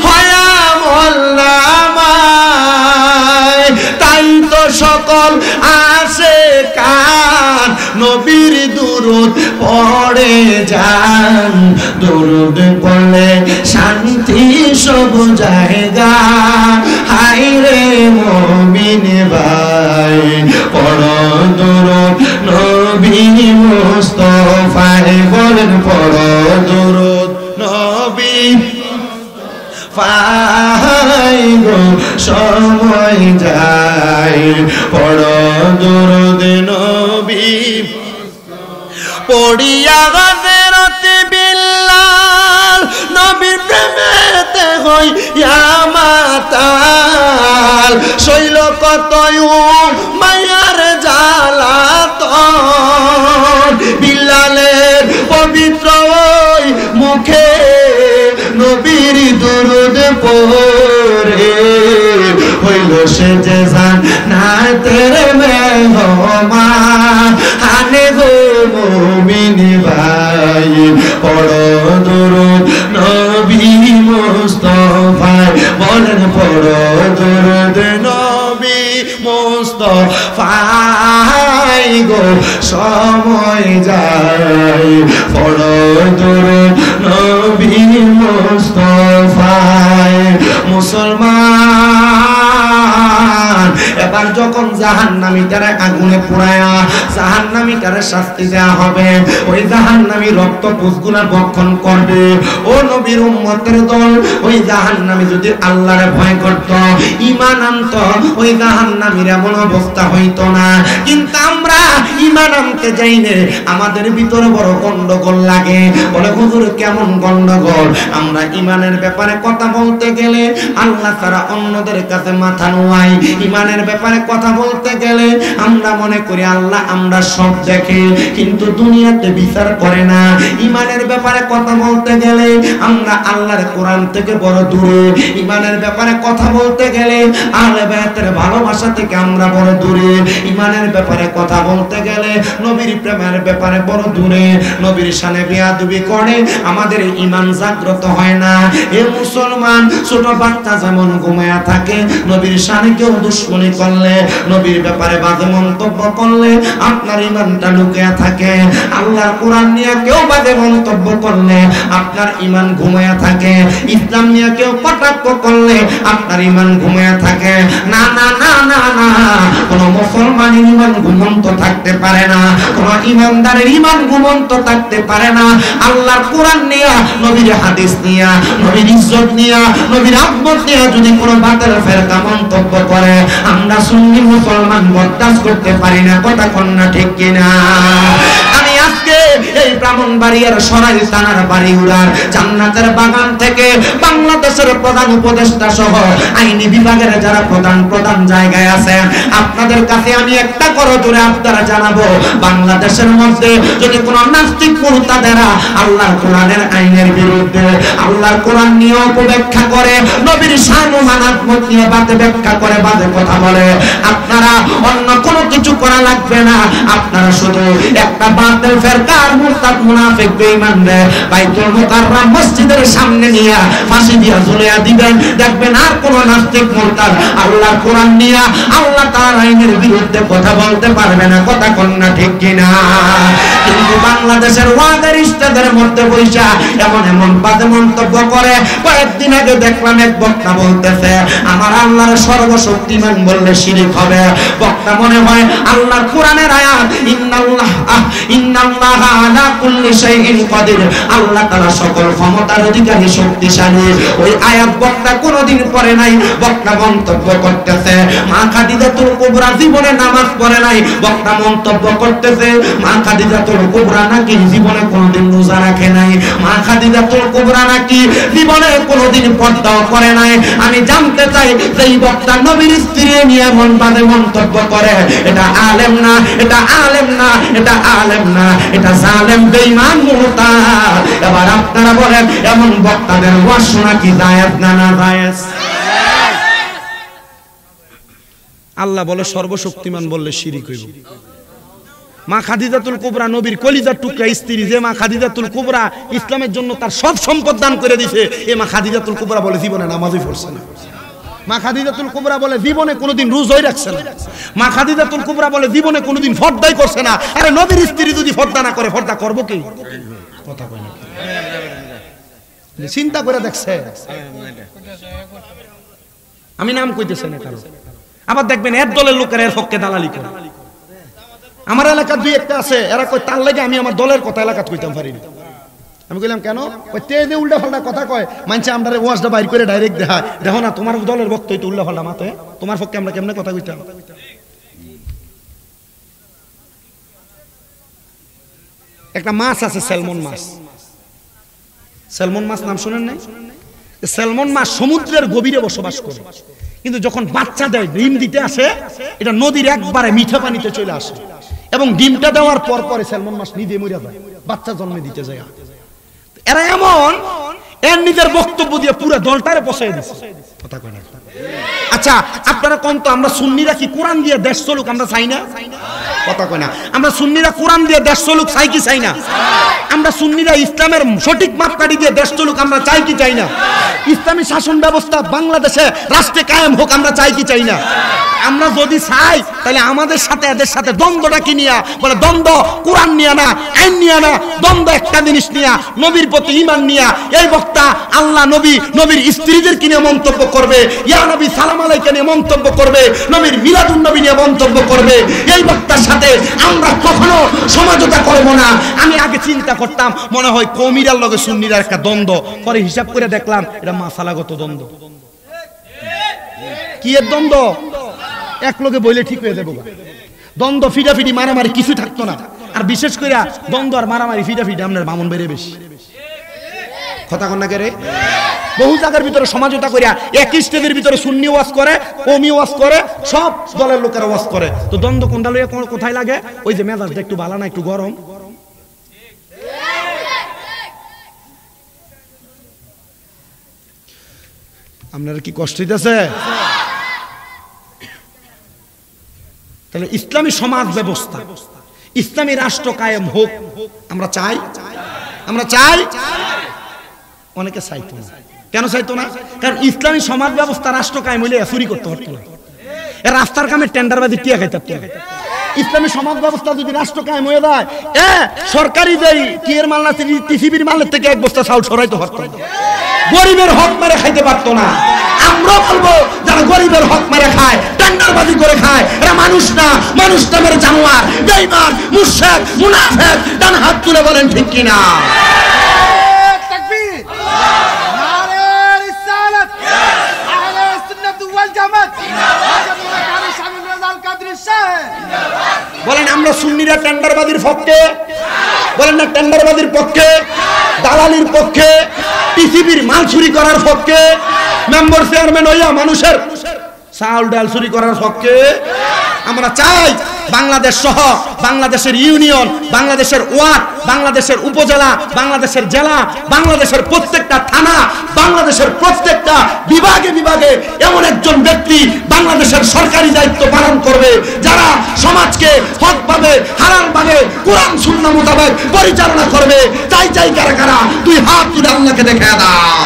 হয় আমলনামায়। তাই তো সকল আশিকান নবীর দুরূদ পড়ে যান। দুরূদ পড়লে শান্তি সব জায়গা, হায় রে মুমিন ভাই। পড়ো দুরূদ নবী মুস্তাফা, বলেন পড়ো দুরূদ নবী মুস্তাফা, গো সময় যায়। পড়ো দুরূদ নবী। পড়িয়া হযরত বিল্লাল নবীর প্রেমেতে হই বিলাল শৈল কতই মায়ার জ্বালাতন বিলালের পবিত্র ওই মুখে নবীর দুরূদ পড়ে হইল সে যে জান্নাতের মেহমান আনে গো মুমিন ভাই পড়ো দুরূদ নবী মুস্তাফায় বলেন পড়ো দুরূদ নবী মুস্তাফায় গো সময় যায় পড়ো দুরূদ নবী মুস্তাফায় মুসলমান এবার যখন জাহান্নামীটারে আগুনে পোড়ায়া জাহান্নামীটারে শাস্তি দেয়া হবে ওই জাহান্নামী রক্ত পুষগুলা ভক্ষণ করবে ও নবীর উম্মতের দল ওই জাহান্নামী যদি আল্লাহরে ভয় করত ঈমান আনত ওই জাহান্নামীর এমন অবস্থা হইতো না কিন্তু আমরা ঈমান আনতে যাইনে আমাদের ভিতরে বড় গন্ডগোল লাগে বলে হুজুর কেমন গন্ডগোল আমরা ঈমানের ব্যাপারে কথা বলতে গেলে আল্লাহ তাআলা অন্যদের কাছে মাথা নোয়াই ঈমানের ব্যাপারে কথা বলতে গেলে আমরা মনে করি আল্লাহ আমরা সব দেখে কিন্তু দুনিয়াতে বিচার করে না ঈমানের ব্যাপারে কথা বলতে গেলে আমরা আল্লাহর কোরআন থেকে বড় দূরে ঈমানের ব্যাপারে কথা বলতে গেলে আহলে বায়াতের ভালোবাসা থেকে আমরা বড় দূরে ঈমানের ব্যাপারে কথা বলতে গেলে নবীর প্রেমের ব্যাপারে বড় দূরে নবীর শানে বেয়াদবি করে আমাদের ঈমান জাগ্রত হয় না এ মুসলমান ছোট বাচ্চা যেমন ঘুমায়া থাকে নবীর শানে কেউ দুশমনি করলে নবীর ব্যাপারে বাজে মন্তব্য করলে আপনার ঈমানটা লুকিয়ে থাকে আল্লাহর কোরআন নিয়ে কেউ বাজে মন্তব্য করলে আপনার ঈমান ঘুমায়া থাকে ইসলাম নিয়ে কেউ কটাক্ষ করলে আপনার ঈমান ঘুমায়া থাকে না না না না না কোন মুসলমানের ঈমান ঘুমন্ত থাকতে পারে না কোন ঈমানদারের ঈমান ঘুমন্ত থাকতে পারে না আল্লাহর কোরআন নিয়ে নবীর হাদিস নিয়ে নবীর ইজ্জত নিয়ে নবীর আব্বত নিয়ে যদি কোনো বাতিল ফেরকা মন্তব্য করে আমরা সুন্নি মুসলমান বরদাস্ত করতে পারি না কথা কোন না ঠিক কিনা আমি আজকে এই ব্রাহ্মণবাড়িয়ার সরাই থানার বাড়িউড়ার জান্নাতের বাগান থেকে বাংলাদেশের প্রধান উপদেষ্টা সহ আইনি বিভাগের যারা প্রধান জায়গায় আছে আপনাদের কাছে আমি একটা করজোরে আপনারা জানাবো বাংলাদেশের মধ্যে যদি কোনো নাস্তিক মুরতাদেরা আল্লাহর কোরআনের আইনের বিরুদ্ধে আল্লাহর কোরআন নিয়ে অপব্যাখ্যা করে নবীর শান ও মানাত নিয়ে বাতে ব্যাখ্যা করে বাজে কথা বলে আপনারা অন্য কোনো কিছু করা লাগবে না আপনারা শুধু একটা বাতিল ফেরকার মুরতাদ মুনাফিক বেঈমানরে বাইতুল মুকাররম মসজিদের সামনে নিয়ে ফাঁসি দিয়া ঝুলিয়ে দিবেন দেখবেন আর কোন নাস্তিক মুরতাদ আল্লাহর কোরআন নিয়ে আল্লাহ তাআলার আইনের বিরুদ্ধে কথা বলতে পারবে না কথা কোন না ঠিক কিনা কিন্তু বাংলাদেশের ওয়াদারিস্টদের মধ্যে বৈশা এমন বাজে মন্তব্য করে কয়েকদিন আগে দেখলাম এক বক্তা বলতেছে আমার আল্লাহর সর্বশক্তিমান বললে শিরক হবে বক্তা মনে হয় আল্লাহর কোরআনের আয়াত ইন্নাল্লাহা আলা কুল্লি শাইইন কাদির আল্লাহ তাআলা সকল ক্ষমতার অধিকারী শক্তিশালী ওই আয়াত বক্তা কোনোদিন পড়ে নাই বক্তা মন্তব্য করতেছে মা খাদিজাতুল কুবরা জীবনে নামাজ পড়ে নাই বক্তা মন্তব্য করতেছে মা খাদিজাতুল কুবরা নাকি জীবনে কোনোদিন রোজা রাখে নাই মা খাদিজাতুল কুবরা নাকি জীবনে কোনোদিন পর্দাও করে নাই আমি জানতে চাই যেই বক্তা নবীর স্ত্রী নিয়ে এমন বাজে মন্তব্য করে এটা আলেম না এটা আলেম না এটা আলেম না এটা জালেম বেঈমান মুরতাদ এবার আপনারা বলেন এমন বক্তাদের ওয়াজ শোনা কি জায়েজ না না জায়েজ আল্লাহ বলে সর্বশক্তিমান বললে শিরিক হইব মা খাদিজাতুল কুবরা নবীর কলিজার টুকরা স্ত্রী যে মা খাদিজাতুল কুবরা ইসলামের জন্য তার সব সম্পদ দান করে দিয়েছে এই মা খাদিজাতুল কুবরা বলে জীবনে নামাজই পড়ছে না মা খাদিজাতুল কুবরা বলে জীবনে কোনোদিন রোজাই রাখছে না মা খাদিজাতুল কুবরা বলে জীবনে কোনোদিন ফরদাই করছে না আরে নবীর স্ত্রী যদি ফরদা না করে ফরদা করব কি কথা কয় না চিন্তা করে দেখছে আমি নাম কইতেছি না কারণ আবার দেখবেন এর দলের লোকেরা এর পক্ষে দালালি করে আমার এলাকা দুই একটা আছে এরা কয় তার লাগে আমি আমার দলের কথা এলাকাত কইতাম পারি না আমি কইলাম কেন ওই তেজে উল্টা পাল্টা কথা কয় মানছে আমরা ওয়াজটা বাইর করে ডাইরেক্ট দেখায় দেখো না তোমার দলের বক্তব্য তো উল্টা পাল্টা মাতে তোমার পক্ষে আমরা কেমনে কথা কইতাম একটা মাছ আছে স্যালমন মাছ নাম শুনেন নাই স্যালমন মাছ সমুদ্রের গভীরে বসবাস করে কিন্তু যখন বাচ্চা দেয় ডিম দিতে আসে এটা নদীর একবারে মিঠা পানিতে চলে আসে এবং ডিমটা দেওয়ার পর পরে স্যালমন মাছ নিজে মরে যায়, বাচ্চা জন্মে দিতে যায়। এরা এমন এর নিজের বক্তব্য দিয়ে পুরো দলটারে পচাই দিচ্ছে, কথা কয় না। আচ্ছা আপনারা কোন তো আমরা সুন্নিরা কি কোরআন দিয়ে দেশ চলুক আমরা চাই না? কথা কয় না। আমরা সুন্নিরা কোরআন দিয়ে দেশ চলুক চাই কি চাই না? আমরা সুন্নিরা ইসলামের সঠিক মাপকাঠি দিয়ে দেশ চলুক আমরা চাই কি চাই না? ইসলামী শাসন ব্যবস্থা বাংলাদেশে রাষ্ট্রে কায়েম হোক আমরা চাই কি চাই না? আমরা যদি চাই তাহলে আমাদের সাথে এদের সাথে দ্বন্দ্বটা কি নিয়া, বলে দ্বন্দ্ব কোরআন নিয়া না, আইন নিয়া না, দ্বন্দ্ব একটা জিনিস নিয়া, নবীর প্রতি ঈমান নিয়া। এই বক্তা আল্লাহ নবী, নবীর স্ত্রীদের কি নিয়ে মন্তব্য করবে, ইয়া নবী সালাম আলাইকা নিয়ে মন্তব্য করবে, নবীর মিলাদুন নবী নিয়ে মন্তব্য করবে। এই বক্তার সাথে আমরা কখনো সমঝোতা করব না। আমি আগে চিন্তা করতাম মনে হয় কমিরার লগে সুন্নিরা একটা দ্বন্দ্ব, পরে হিসাব করে দেখলাম এটা মাসালাগত দ্বন্দ্ব। কি এর দ্বন্দ্ব? এক লোকে বইলে ঠিক হয়ে যাবো। দ্বন্দ্ব ফিটাফিটি মারামারি কিছু থাকতো না। আর বিশেষ করে দ্বন্দ্ব আর মারামারি ফিটাফিটি আপনার মামুন বেড়ে বেশি, কথা কন না কে রে? বহু জায়গার ভিতরে সমঝোতা করিয়া একই স্টেজের ভিতরে সুন্নি ওয়াজ করে, কওমি ওয়াজ করে, সব দলের লোকেরা ওয়াজ করে। তো দ্বন্দ্ব কোনটা লইয়া কোথায় লাগে? ওই যে মেজাজটা একটু ভালো না, একটু গরম। আপনার কি কষ্ট হইতেছে? তাহলে ইসলামী সমাজ ব্যবস্থা, ইসলামী রাষ্ট্র কায়েম হোক আমরা চাই, আমরা চাই। অনেকে চাইতো না। কেন চাইতো না? কারণ ইসলামী সমাজ ব্যবস্থা রাষ্ট্র কায়েম হইলে চুরি করতে পারতো না, রাস্তার কামে টেন্ডারবাজি টিয়া খাইতে পারতো না। ইসলামী সমাজ ব্যবস্থা যদি রাষ্ট্র কায়েম হয়ে যায়, সরকারি যেই কিয়ের মাল না টিসিবির মালের থেকে এক বস্তা চাউল সরাইতে পারতো না, গরিবের হক মেরে খাইতে পারতো না। আমরা বলবো যারা গরিবের হক মেরে খায়, টেন্ডারবাজি করে খায়, এরা মানুষ না, মানুষ নামের জানোয়ার, বেঈমান, মুশরিক, মুনাফিক। ডান হাত তুলে বলেন ঠিক কিনা? তাকবীর, নারে রিসালাত, আহলে সুন্নাত ওয়াল জামাত, বলেন আমরা সুন্নিরা টেন্ডারবাজির পক্ষে, বলেন না টেন্ডারবাজির পক্ষে, দালালির পক্ষে, টিসিবির মাল চুরি করার পক্ষে, মেম্বার চেয়ারম্যান হইয়া মানুষের চাউল ডাল চুরি করার পক্ষে। আমরা চাই বাংলাদেশ সহ বাংলাদেশের ইউনিয়ন, বাংলাদেশের ওয়ার্ড, বাংলাদেশের উপজেলা, বাংলাদেশের জেলা, বাংলাদেশের প্রত্যেকটা থানা, বাংলাদেশের প্রত্যেকটা বিভাগে বিভাগে এমন একজন ব্যক্তি বাংলাদেশের সরকারি দায়িত্ব পালন করবে যারা সমাজকে হকভাবে, হালালভাবে, কোরআন সুন্নাহ মোতাবেক পরিচালনা করবে। চাই চাই কারা কারা? তুই হাত তুলে আল্লাহকে দেখায় দাও।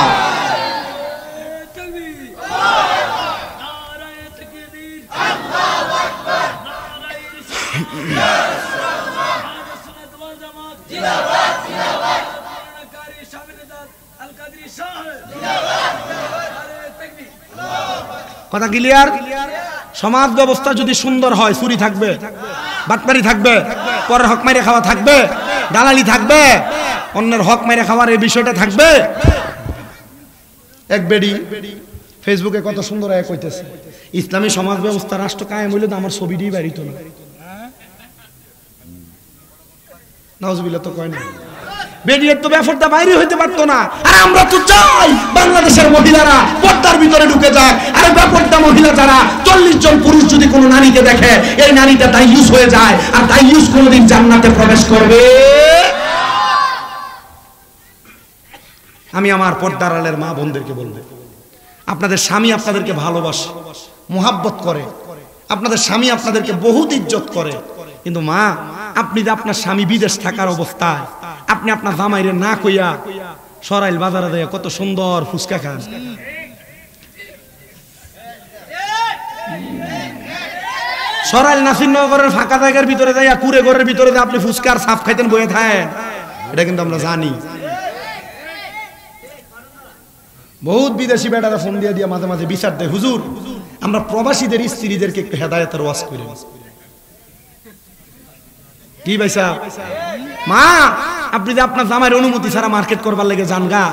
কথা ক্লিয়ার? সমাজ ব্যবস্থা যদি সুন্দর হয়, চুরি থাকবে, বাটপারি থাকবে, পরের হক মাইরে খাওয়া থাকবে, দালালি থাকবে, অন্যের হক মাইরে খাওয়ার এই বিষয়টা থাকবে। এক বেডি ফেসবুকে কত সুন্দর এক কইতেছে, ইসলামী সমাজ ব্যবস্থা রাষ্ট্র কায়েম হইলে তো আমার ছবিটি বাড়িত না। নাউজুবিল্লাহ তো কয় না, বেডিয়ের তো ব্যাপারটা বাইরে হইতে পারতো না। আর আমরা তো চাই বাংলাদেশের মহিলারা পর্দার ভিতরে ঢুকে যায়। আর ব্যাপারটা মহিলা যারা 40 জন পুরুষ যদি কোনো নারীকে দেখে, এই নারীটা দাইয়ুস হয়ে যায়, আর দাইয়ুস কোনোদিন জান্নাতে প্রবেশ করবে। আমি আমার পর্দার আলের মা বোনদেরকে বলবো, আপনাদের স্বামী আপনাদেরকে ভালোবাসে, মোহাব্বত করে, আপনাদের স্বামী আপনাদেরকে বহুত ইজ্জত করে, কিন্তু মা আপনি যে আপনার স্বামী বিদেশ থাকার অবস্থায় আপনি আপনার জামাইরে না কইয়া সরাইল বাজারে দেয়া কত সুন্দর ফুচকা খান, সরাইল নাসিরনগরের ফাঁকা জায়গার ভিতরে যাইয়া কুড়ে ঘরের ভিতরে যে আপনি ফুচকার সাফ খাইতেন বয়ে থাকেন, এটা কিন্তু আমরা জানি। বহুত বিদেশি বেটারা ফোন দিয়ে দিয়ে মাঝে মাঝে বিচার দেয়, হুজুর আমরা প্রবাসীদের স্ত্রীদেরকে একটু হেদায়েতের ওয়াজ করি। কি ভাইসা মা, আপনি যে আপনার জামাইয়ের অনুমতি ছাড়া মার্কেট করবার লেগে যান গা,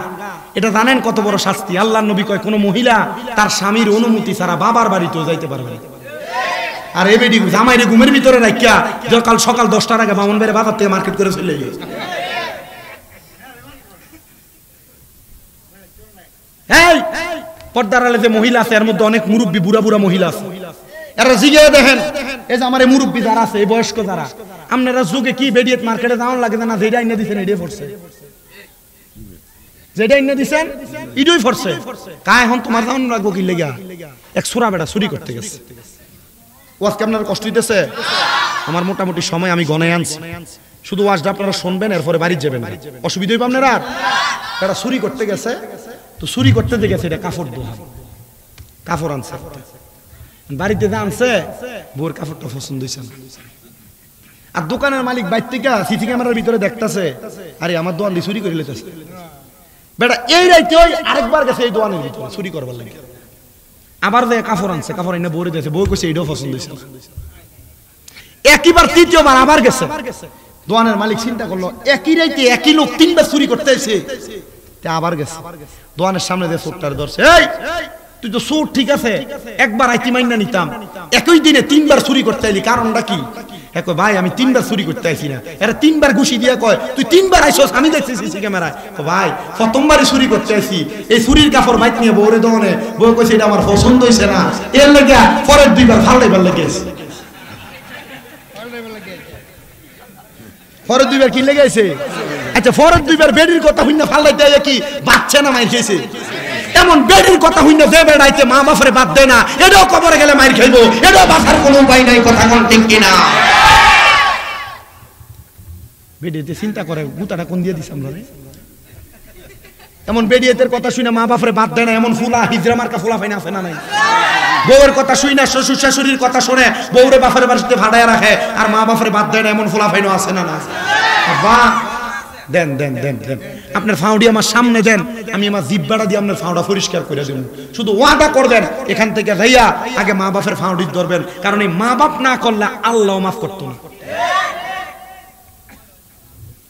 এটা জানেন কত বড় শাস্তি? আল্লাহর নবী কয় কোন মহিলা তার স্বামীর অনুমতি ছাড়া বাবার বাড়িতেও যাইতে পারবে না। আর এ বেডি জামাইরে ঘুমের ভিতরে রাখিয়া কাল সকাল 10টার আগে বামন বেড়ে বাজার থেকে মার্কেট করে চলে গেছে। এই পর্দার আড়ালে যে মহিলা আছে এর মধ্যে অনেক মুরব্বী বুড়া বুড়া মহিলা আছে, এরা জিগিয়ে দেখেন এই যে আমার এই মুরব্বী যারা আছে এই বয়স্ক যারা, আপনারা যুগে কি বেডিয়েট মার্কেটে যাওয়ার লাগে না, যেটা এনে দিচ্ছেন এটাই পড়ছে, যেটা এনে দিচ্ছেন এটাই পড়ছে। কা এখন তোমার যাওয়ান লাগবো কি লেগা? এক ছোড়া বেটা চুরি করতে গেছে। ওয়াজকে আপনার কষ্ট দিতেছে? আমার মোটামুটি সময় আমি গনে আনছি, শুধু ওয়াজটা আপনারা শুনবেন, এরপরে বাড়ি যাবেন, অসুবিধা হইব আপনারা। তারা চুরি করতে গেছে, তো চুরি করতে গেছে এটা কাপড় দোয়া, কাপড় আনছে, বাড়িতে যা আনছে বউর কাপড়টা পছন্দ হয়েছে না। আর দোকানের মালিক বাইর থেকে সিসি ক্যামেরার ভিতরে দেখতেছে, আরে আমার দোয়ান দিয়ে চুরি করে লেতেছে বেটা। এই রাইতে ওই আরেকবার গেছে এই দোয়ানের ভিতরে চুরি করবার লাগে, আবার যে কাপড় আনছে, কাপড় এনে বউরে দিয়েছে, বউ কইছে এটাও পছন্দ হয়েছে না। একইবার তৃতীয়বার আবার গেছে, দোয়ানের মালিক চিন্তা করলো একই রাইতে একই লোক তিনবার চুরি করতে এসে, আবার গেছে দোয়ানের সামনে দিয়ে চোরটার ধরছে, এই তুই তো চোর ঠিক আছে, একবার আইতি মাইনা নিতাম, একই দিনে তিনবার চুরি করতে আইলি, কারণটা কি? ভাই আমি তিনবার চুরি করতে আইছি না, এরা তিনবার ঘুষি দিয়া কয় তুই তিনবার আইছস, আমি দেখছি সিসি ক্যামেরায়। ভাই প্রথমবারই চুরি করতে আইছি, এই চুরির কাপড় বাইক নিয়ে বউরে দোকানে, বউ কইছে এটা আমার পছন্দ হইছে না, এর লাগা পরের দুইবার ফালাইবার লেগেছে। পরের দুইবার কি লেগেছে? আচ্ছা পরের দুইবার বেডির কথা হইনা ফালাইতে কি বাচ্চা না মাইর খেয়েছে? এমন বেডির কথা হইনা যে বেড়াইতে মা বাপরে বাদ দেয় না, এটাও কবরে গেলে মাইর খাইবো, এটাও বাঁচার কোনো উপায় নাই, কথা কোন ঠিক কিনা? বেডিতে চিন্তা করে গুতাটা কোন দিয়ে দিছে আমরা। এমন বেডিয়েতের কথা শুনে মা বাপরে বাদ দেয় না, এমন ফুলা হিজরা মার্কা ফুলা ফাইনা আছে না নাই? বউয়ের কথা শুই না, শ্বশুর শাশুড়ির কথা শুনে বউরে বাপের বাড়িতে ভাড়ায় রাখে, আর মা বাপরে বাদ দেয় না, এমন ফুলা ফাইনো আছে না না? বাহ, দেন দেন দেন দেন, আপনার ফাউডি আমার সামনে দেন, আমি আমার জিব্বাটা দিয়ে আপনার ফাউডা পরিষ্কার করে দেব। শুধু ওয়াদা করবেন এখান থেকে ভাইয়া আগে মা বাপের ফাউডি ধরবেন, কারণ এই মা বাপ না করলে আল্লাহ মাফ করতো না।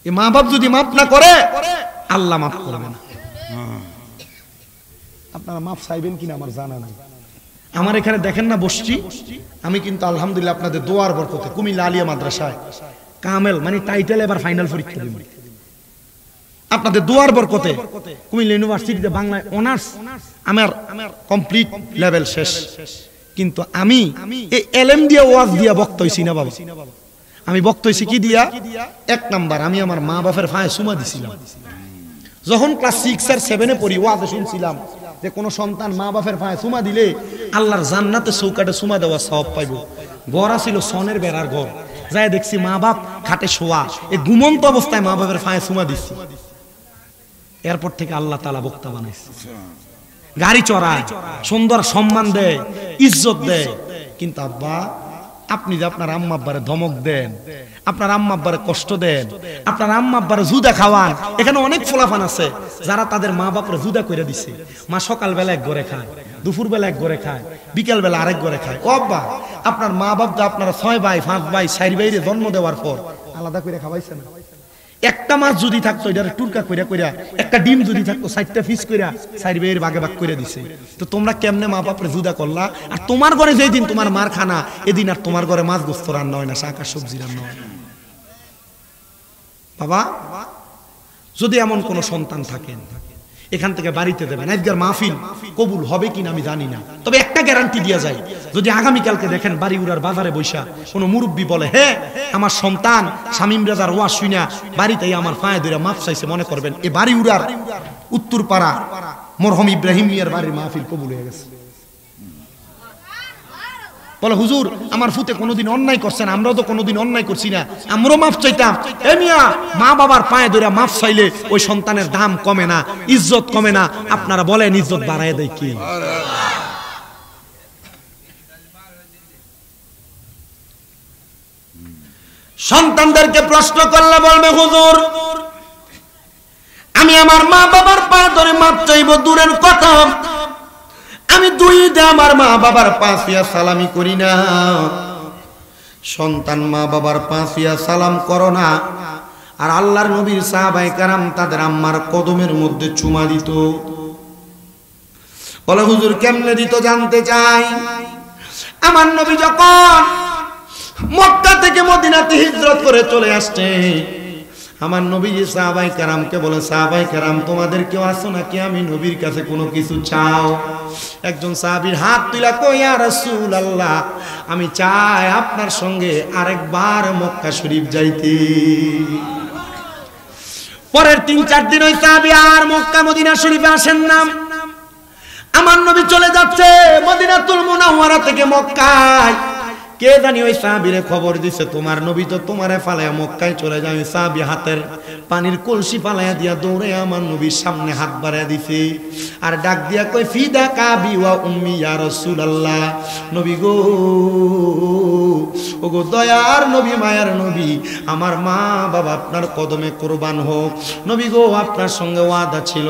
এই মা বাপ যদি মাফ না করে আল্লাহ মাফ করবে না। আপনারা মাফ চাইবেন কিনা আমার জানা নাই। আমার এখানে দেখেন না বসছি, আমি কিন্তু আলহামদুলিল্লাহ আপনাদের দোয়ার বরকতে কুমিল্লা আলিয়া মাদ্রাসায় কামেল মানে টাইটেল এবার ফাইনাল পরীক্ষা দিব, আপনাদের দোয়ার বরকতে কুমিল্লা ইউনিভার্সিটিতে বাংলায় অনার্স আমার কমপ্লিট লেভেল শেষ। কিন্তু আমি এই এলএম দিয়া ওয়াজ দিয়া বক্তা হইছি না বাবা, আমি বক্তা হইছি কি দিয়া? এক নাম্বার আমি আমার মা বাপের ফায়ে সুমা দিছিলাম। যখন ক্লাস 6 আর 7 এ পড়ি ওয়াজে শুনছিলাম যে কোন সন্তান মা বাপের ফায়ে সুমা দিলে আল্লাহর জান্নাতে চৌকাটে সুমা দেওয়া সওয়াব পাইব। ঘর ছিল সনের বেড়ার ঘর, যাই দেখছি মা বাপ খাটে শোয়া, এই ঘুমন্ত অবস্থায় মা বাপের ফায়ে সুমা দিছি। এরপর থেকে আল্লাহ তাআলা বক্তা বানাইছে, গাড়ি চড়ায়, সুন্দর সম্মান দেয়, ইজ্জত দেয়। কিন্তু আব্বা আপনি যে আপনার আম্মা আব্বারে ধমক দেন, আপনার আম্মা আব্বারে কষ্ট দেন, আপনার আম্মা আব্বারে জুদা খাওয়ান। এখানে অনেক ফলাফান আছে যারা তাদের মা বাপরে জুদা করে দিছে। মা সকালবেলা এক ঘরে খায়, দুপুর বেলা এক ঘরে খায়, বিকেল বেলা আরেক ঘরে খায়। ও আব্বা আপনার মা বাপ তো আপনারা 6 ভাই 5 ভাই 4 ভাইরে জন্ম দেওয়ার পর আলাদা করে খাওয়াইছে না? একটা মাছ যদি থাকতো এটারে টুরকা কইরা কইরা, একটা ডিম যদি থাকতো 4টা পিস কইরা 4 ভাইয়ের ভাগে ভাগ করে দিছে। তো তোমরা কেমনে মা বাপরে জুদা করলা? আর তোমার ঘরে যেই দিন তোমার মার খানা, এদিন আর তোমার ঘরে মাছ গোস্ত রান্না হয় না, শাক আর সবজি রান্না হয় না। বাবা যদি এমন কোন সন্তান থাকেন এখান থেকে বাড়িতে দেবেন। আজকের মাহফিল কবুল হবে কিনা আমি জানি না, তবে একটা গ্যারান্টি দিয়া যায়, যদি আগামীকালকে দেখেন বাড়িউড়ার বাজারে বৈশা কোনো মুরব্বী বলে হ্যাঁ আমার সন্তান শামীম রাজার ওয়াজ শুইনা বাড়িতেই আমার পায়ে ধরে মাপ চাইছে, মনে করবেন এই বাড়িউড়ার উত্তরপাড়া মরহম ইব্রাহিম মিয়ার বাড়ির মাহফিল কবুল হয়ে গেছে। বলে হুজুর আমার ফুতে কোনোদিন অন্যায় করছেন, আমরাও তো কোনোদিন অন্যায় করছি না, আমরাও মাফ চাইতাম। এ মিয়া মা বাবার পায়ে ধরে মাফ চাইলে ওই সন্তানের দাম কমে না, ইজ্জত কমে না। আপনারা বলেন ইজ্জত বাড়ায় দেয় কি? সন্তানদেরকে প্রশ্ন করলে বলবে হুজুর আমি আমার মা বাবার পায়ে ধরে মাফ চাইব দূরের কথা, আমি দুই দে আমার মা বাবার পাশিয়া সালামি করি না। সন্তান মা বাবার পাশিয়া সালাম করো না। আর আল্লাহর নবীর সাহাবায়ে কেরাম তাদের আম্মার কদমের মধ্যে চুমা দিত। বলে হুজুর কেমনে দিত জানতে চাই। আমার নবী যখন মক্কা থেকে মদিনাতে হিজরত করে চলে আসছে, আমার নবীজি সাহাবায়ে কেরামকে বলে, সাহাবায়ে কেরাম তোমাদের কেউ আছো নাকি আমি নবীর কাছে কোনো কিছু চাও? একজন সাহাবীর হাত তুলে কই, ইয়া রাসূলুল্লাহ আমি চাই আপনার সঙ্গে আরেকবার মক্কা শরীফ যাইতে। পরের ৩-৪ দিন ওই সাহাবী আর মক্কা মদিনা শরীফে আসেন না। আমার নবী চলে যাচ্ছে মদিনাতুল মুনাওয়ারা থেকে মক্কায়। কে জানি ওই সাহাবীরে খবর দিছে তোমার নবী তো তোমারে ফালায়া মক্কায় চলে যায়। ওই সাহাবী হাতের পানির কলসি ফালায়া দিয়া দৌড়ে আমার নবীর সামনে হাত বাড়ায়া দিছে আর ডাক দিয়া কই, ফিদা কাবি ওয়া উম্মি ইয়া রাসূলুল্লাহ, নবী গো, ওগো দয়ার নবী, মায়ার নবী, আমার মা বাবা আপনার কদমে কুরবান হোক। নবী গো, আপনার সঙ্গে ওয়াদা ছিল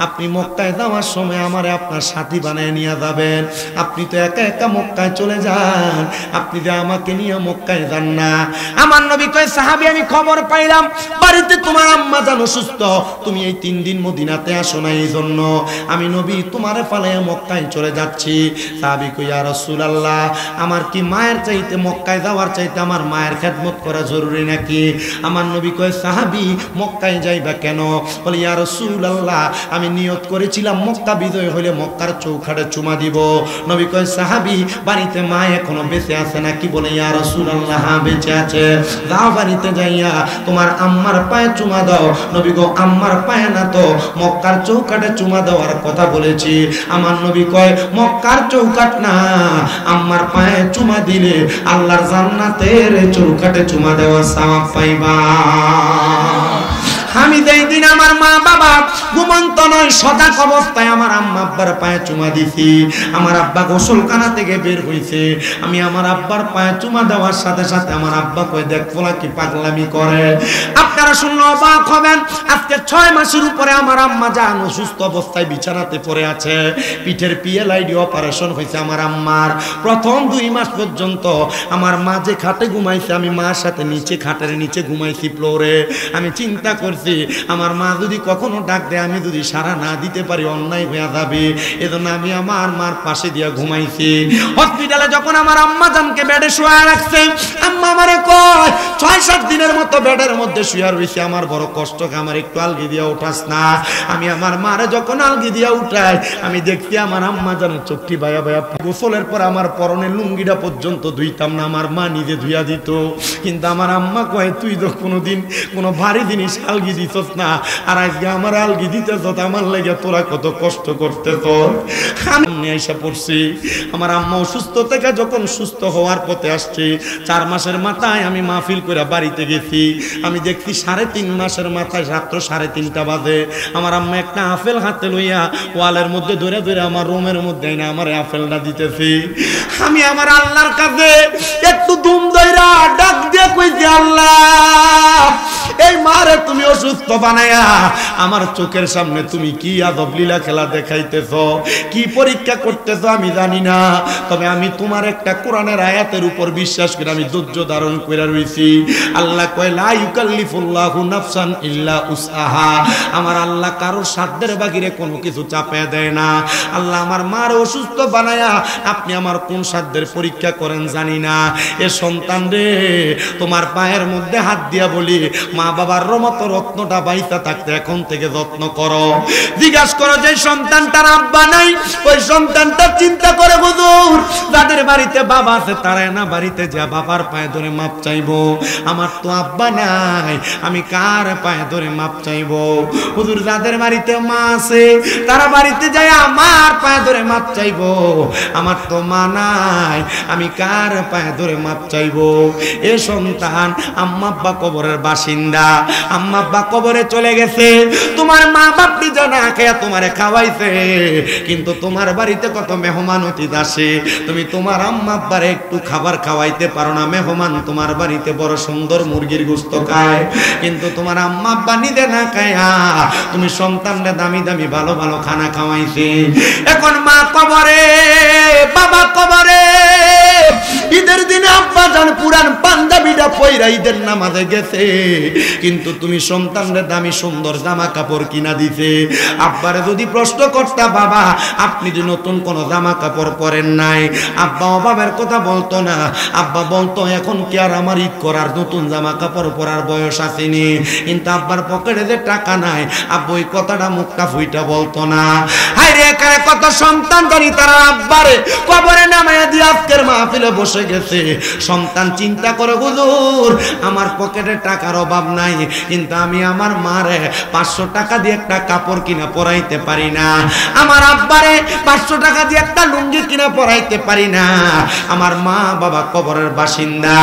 আপনি মক্কায় যাওয়ার সময় আমারে আপনার সাথী বানায় নিয়ে যাবেন। আপনি তো একা একা মক্কায় চলে যান, আপনি যে আমাকে নিয়ে মক্কায় যান না। আমার নবী কয়, সাহাবী আমি খবর পাইলাম বাড়িতে তোমার আম্মা জান অসুস্থ, তুমি এই 3 দিন মদিনাতে আসো না, এই জন্য আমি নবী তোমারে ফালাইয়া মক্কায় চলে যাচ্ছি। সাহাবী কই, ইয়া রাসূলুল্লাহ আমার কি মায়ের চাইতে মক্কায় যাওয়ার চাইতে আমার মায়ের খেদমত করা জরুরি নাকি? আমার নবী কয়, সাহাবী মক্কায় যাইবা কেন? বলে, ইয়া রাসূলুল্লাহ আমি নিয়ত করেছিলাম মক্কা বিজয় হলে মক্কার চৌখাটে চুমা দিব। নবী কয়, সাহাবী বাড়িতে মা এখনো বেঁচে আছে নাকি? বলে, ইয়া রাসূলুল্লাহ হ্যাঁ বেঁচে আছে। যাও বাড়িতে যাইয়া তোমার আম্মার পায়ে চুমা দাও। নবী গো, আম্মার পায়ে না তো মক্কার চৌকাটে চুমা দেওয়ার কথা বলেছি। আমার নবী কয়, মক্কার চৌকাট না, আম্মার পায়ে চুমা দিলে আল্লাহর জান্নাতের চৌকাটে চুমা দেওয়ার সওয়াব পাইবা। আমি যেই দিন আমার মা বাবা ঘুমন্ত নয় সজাগ অবস্থায় আমার আম্মা আব্বার পায়ে চুমা দিছি, আমার আব্বা গোসলখানা থেকে বের হইছে, আমি আমার আব্বার পায়ে চুমা দেওয়ার সাথে সাথে আমার আব্বা কই, দেখ পোলা কি পাগলামি করে। আপনারা শুনলে অবাক হবেন, আজকে 6 মাসের উপরে আমার আম্মা জান অসুস্থ অবস্থায় বিছানাতে পড়ে আছে। পিঠের পিএলআইডি অপারেশন হয়েছে আমার আম্মার। প্রথম 2 মাস পর্যন্ত আমার মা যে খাটে ঘুমাইছে আমি মার সাথে নিচে খাটের নিচে ঘুমাইছি ফ্লোরে। আমি চিন্তা করছি আমার মা যদি কখনো ডাক দেয় আমি যদি সাড়া না দিতে পারি অন্যায় হয়ে যাবে, এজন্য আমি আমার মার পাশে দিয়া ঘুমাইছি। হসপিটালে যখন আমার আম্মা জানকে বেডে শুয়ে রাখছে, আম্মা আমারে কয় 6-7 দিনের মতো বেডের মধ্যে শুয়ে রইছি, আমার বড় কষ্ট, আমার একটু আলগি দিয়া উঠাস না। আমি আমার মারে যখন আলগি দিয়া উঠাই আমি দেখছি আমার আম্মা জানের চোখটি বায়া বায়া। গোসলের পর আমার পরনের লুঙ্গিটা পর্যন্ত ধুইতাম না, আমার মা নিজে ধুইয়া দিত। কিন্তু আমার আম্মা কয়, তুই তো কোনোদিন কোনো ভারী জিনিস আলগি দিছস না, আর আজকে আমার আলগি দিতেছ, আমার লেগে তোরা কত কষ্ট করতেছ। আমি এসে পড়ছি, আমার আম্মা অসুস্থ থেকে যখন সুস্থ হওয়ার পথে আসছে, 4 মাসের মাথায় আমি মাহফিল করে বাড়িতে গেছি। আমি দেখছি 3.5 মাসের মাথায় রাত্র 3:30টা বাজে আমার আম্মা একটা আপেল হাতে লইয়া ওয়ালের মধ্যে ধরে ধরে আমার রুমের মধ্যে না আমার আপেলটা দিতেছি। আমি আমার আল্লাহর কাছে একটু দুম দইরা ডাক দিয়ে কইছি, আল্লাহ এই মারে তুমি অসুস্থ বানায়া আমার চোখের সামনে তুমি কি আদব লীলা খেলা দেখাইতেছ, কি পরীক্ষা করতেছ আমি জানি না, তবে আমি তোমার একটা কোরআনের আয়াতের উপর বিশ্বাস করে আমি ধৈর্য ধারণ করে রইছি। আল্লাহ কয়, লা ইউকাল্লিফুল্লাহু নাফসান ইল্লা উসআহা। আমার আল্লাহ কারোর সাধ্যের বাহিরে কোনো কিছু চাপে দেয় না। আল্লাহ আমার মার অসুস্থ বানায়া আপনি আমার কোন সাধ্যের পরীক্ষা করেন জানি না। এ সন্তান রে, তোমার পায়ের মধ্যে হাত দিয়া বলি, মা বাবার মতো রত্নটা বাইসা থাকতে এখন থেকে যত্ন করো। জিজ্ঞাসা করো যে সন্তানটার আব্বা নাই, ওই সন্তানটা চিন্তা করে হুজুর যাদের বাড়িতে বাবা আছে তারা না বাড়িতে যা বাবার পায়ে ধরে মাপ চাইবো, আমার তো আব্বা নাই, আমি কার পায়ে ধরে মাপ চাইবো? হুজুর যাদের বাড়িতে মা আছে তারা বাড়িতে যায় আমার পায়ে ধরে মাপ চাইবো, আমার তো মা নাই, আমি কার পায়ে ধরে মাপ চাইবো? এ সন্তান, আম্মা আব্বা কবরের বাসিন্দা, আম্মা আব্বা কবরে চলে গেছে, তোমার মা বাপ নিজে না খেয়ে তোমারে খাওয়াইছে, কিন্তু তোমার বাড়িতে কত মেহমান অতিথি আসে, তুমি তোমার আম্মা আব্বারে একটু খাবার খাওয়াইতে পারো না। মেহমান তোমার বাড়িতে বড় সুন্দর মুরগির গোশত খায়, কিন্তু তোমার আম্মা আব্বা নিজে না খায়া তুমি সন্তানরে দামি দামি ভালো ভালো খানা খাওয়াইছে। এখন মা কবরে, বাবা কবরে, ঈদের দিনে আব্বা জান পুরান পাঞ্জাবিটা পয়রা ঈদের নামাজে গেছে, কিন্তু তুমি সন্তানরে দামি সুন্দর জামা জামা কাপড় কিনা দিছে। আব্বারে যদি প্রশ্ন করতা বাবা আপনি যে নতুন কোন জামা কাপড় পরেন নাই, আব্বা অভাবের কথা বলতো না, আব্বা বলতো এখন কি আর আমার ঈদ করার নতুন জামা কাপড় পরার বয়স আসেনি। কিন্তু আব্বার পকেটে যে টাকা নাই আব্বা ওই কথাটা মুখটা ফুইটা বলতো না। হায়রে এখানে কত সন্তান জানি তারা আব্বারে কবরে নামায়া দিয়ে আজকের মাহফিলে বসে গেছে। সন্তান চিন্তা করে হুজুর আমার পকেটে টাকার অভাব নাই কিন্তু আমি আমার মারে 500 টাকা দিয়ে একটা কাপড় কিনা পরাইতে পারি না, আমার আব্বারে 500 টাকা দিয়ে একটা লুঙ্গি কিনা পরাইতে পারি না। আমার মা বাবা কবরের বাসিন্দা।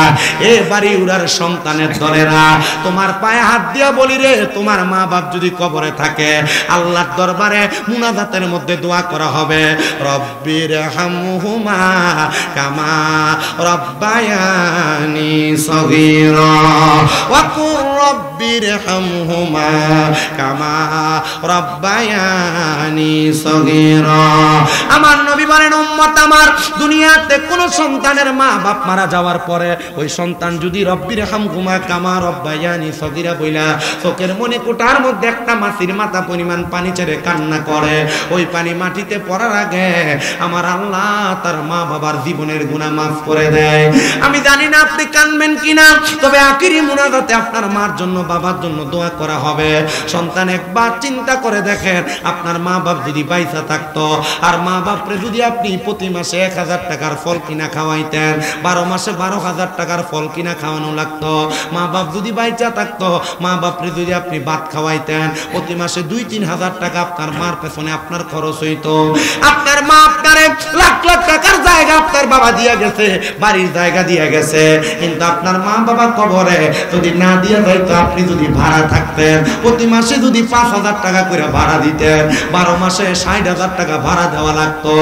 এ বাড়ি উড়ার সন্তানের দলেরা তোমার পায়ে হাত দিয়া বলি রে, তোমার মা বাপ যদি কবরে থাকে আল্লাহর দরবারে মুনাজাতের মধ্যে দোয়া করা হবে, রব্বির হামহুমা কামা রব্বায়ানি সগীরা ওয়া কুর রব্বির হামহুমা কামা রব্বায়ানি সগীরা। আমার নবী বলেন উম্মত আমার দুনিয়াতে কোন সন্তানের মা বাপ মারা যাওয়ার পরে ওই সন্তান যদি রব্বির হামহুমা কামা রব্বায়ানি সগীরা বইলা চোখের মনে কোটার মধ্যে একটা মাছির মাথা পরিমাণ পানি ছেড়ে কান্না করে, ওই পানি মাটিতে পড়ার আগে আমার আল্লাহ তার মা বাবার জীবনের গুনাহ মাফ করে দেয়। আমি জানি না আপনি কানবেন কিনা, তবে আখিরি মুনাজাতে আপনার মার জন্য বাবার জন্য দোয়া করা হবে। সন্তান একবার চিন্তা করে দেখেন আপনার মা বাপ যদি বাইসা থাকতো আর মা বাপরে যদি আপনি প্রতি মাসে 1000 টাকার ফল কিনা খাওয়াইতেন, 12 মাসে 12,000 টাকার ফল কিনা খাওয়ানো লাগতো। মা বাপ যদি বাইচা থাকতো মা বাপরে যদি আপনি ভাত খাওয়াইতেন প্রতি মাসে 2-3 হাজার টাকা আপনার মার পেছনে আপনার খরচ হইতো। আপনার মা আপনারে লাখ লাখ টাকার জায়গা আপনার বাবা দিয়া গেছে, বাড়ির জায়গা দিয়া গেছে, কিন্তু আপনার মা বাবা কবরে যদি না দিয়া যাইতো আপনি যদি ভাড়া থাকতেন প্রতি মাসে যদি 5,000 টাকা করে ভাড়া দিতেন 12 মাসে 60,000 টাকা ভাড়া দেওয়া লাগতো।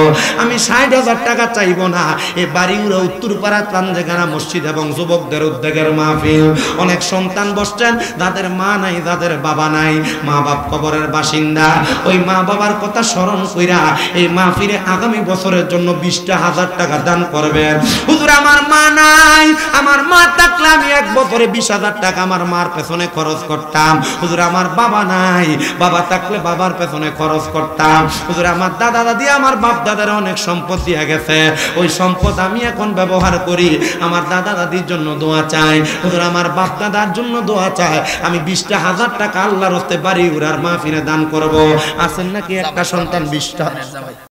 আমি 60,000 টাকা চাইবো না। এই বাড়িউড়া উত্তরপাড়া চান্দেগানা মসজিদ এবং যুবকদের উদ্যোগের মাহফিল, অনেক সন্তান বসছেন যাদের মা নাই যাদের বাবা নাই, মা বাপ কবরের বাসিন্দা। ওই মা বাবার কথা স্মরণ কইরা এই মাহফিলে আগামী বছরের জন্য 20,000 টাকা দান করবেন। হুজুর আমার মা নাই, আমার মা থাকলে আমি এক বছরে 20,000 টাকা আমার মার পেছনে খরচ করতাম। হুজুর আমার বাবা নাই, বাবা থাকলে বাবার পেছনে খরচ করতাম। হুজুর আমার দাদা দাদি আমার বাপ দাদার অনেক সম্পদ দিয়ে গেছে, ওই সম্পদ আমি এখন ব্যবহার করি। আমার দাদা দাদির জন্য দোয়া চাই, হুজুর আমার বাপ দাদার জন্য দোয়া চাই। আমি 20,000 টাকা আল্লাহর হস্তে বাড়ি উড়ার মাহফিলে দান করব। আছেন নাকি একটা সন্তান 20টা?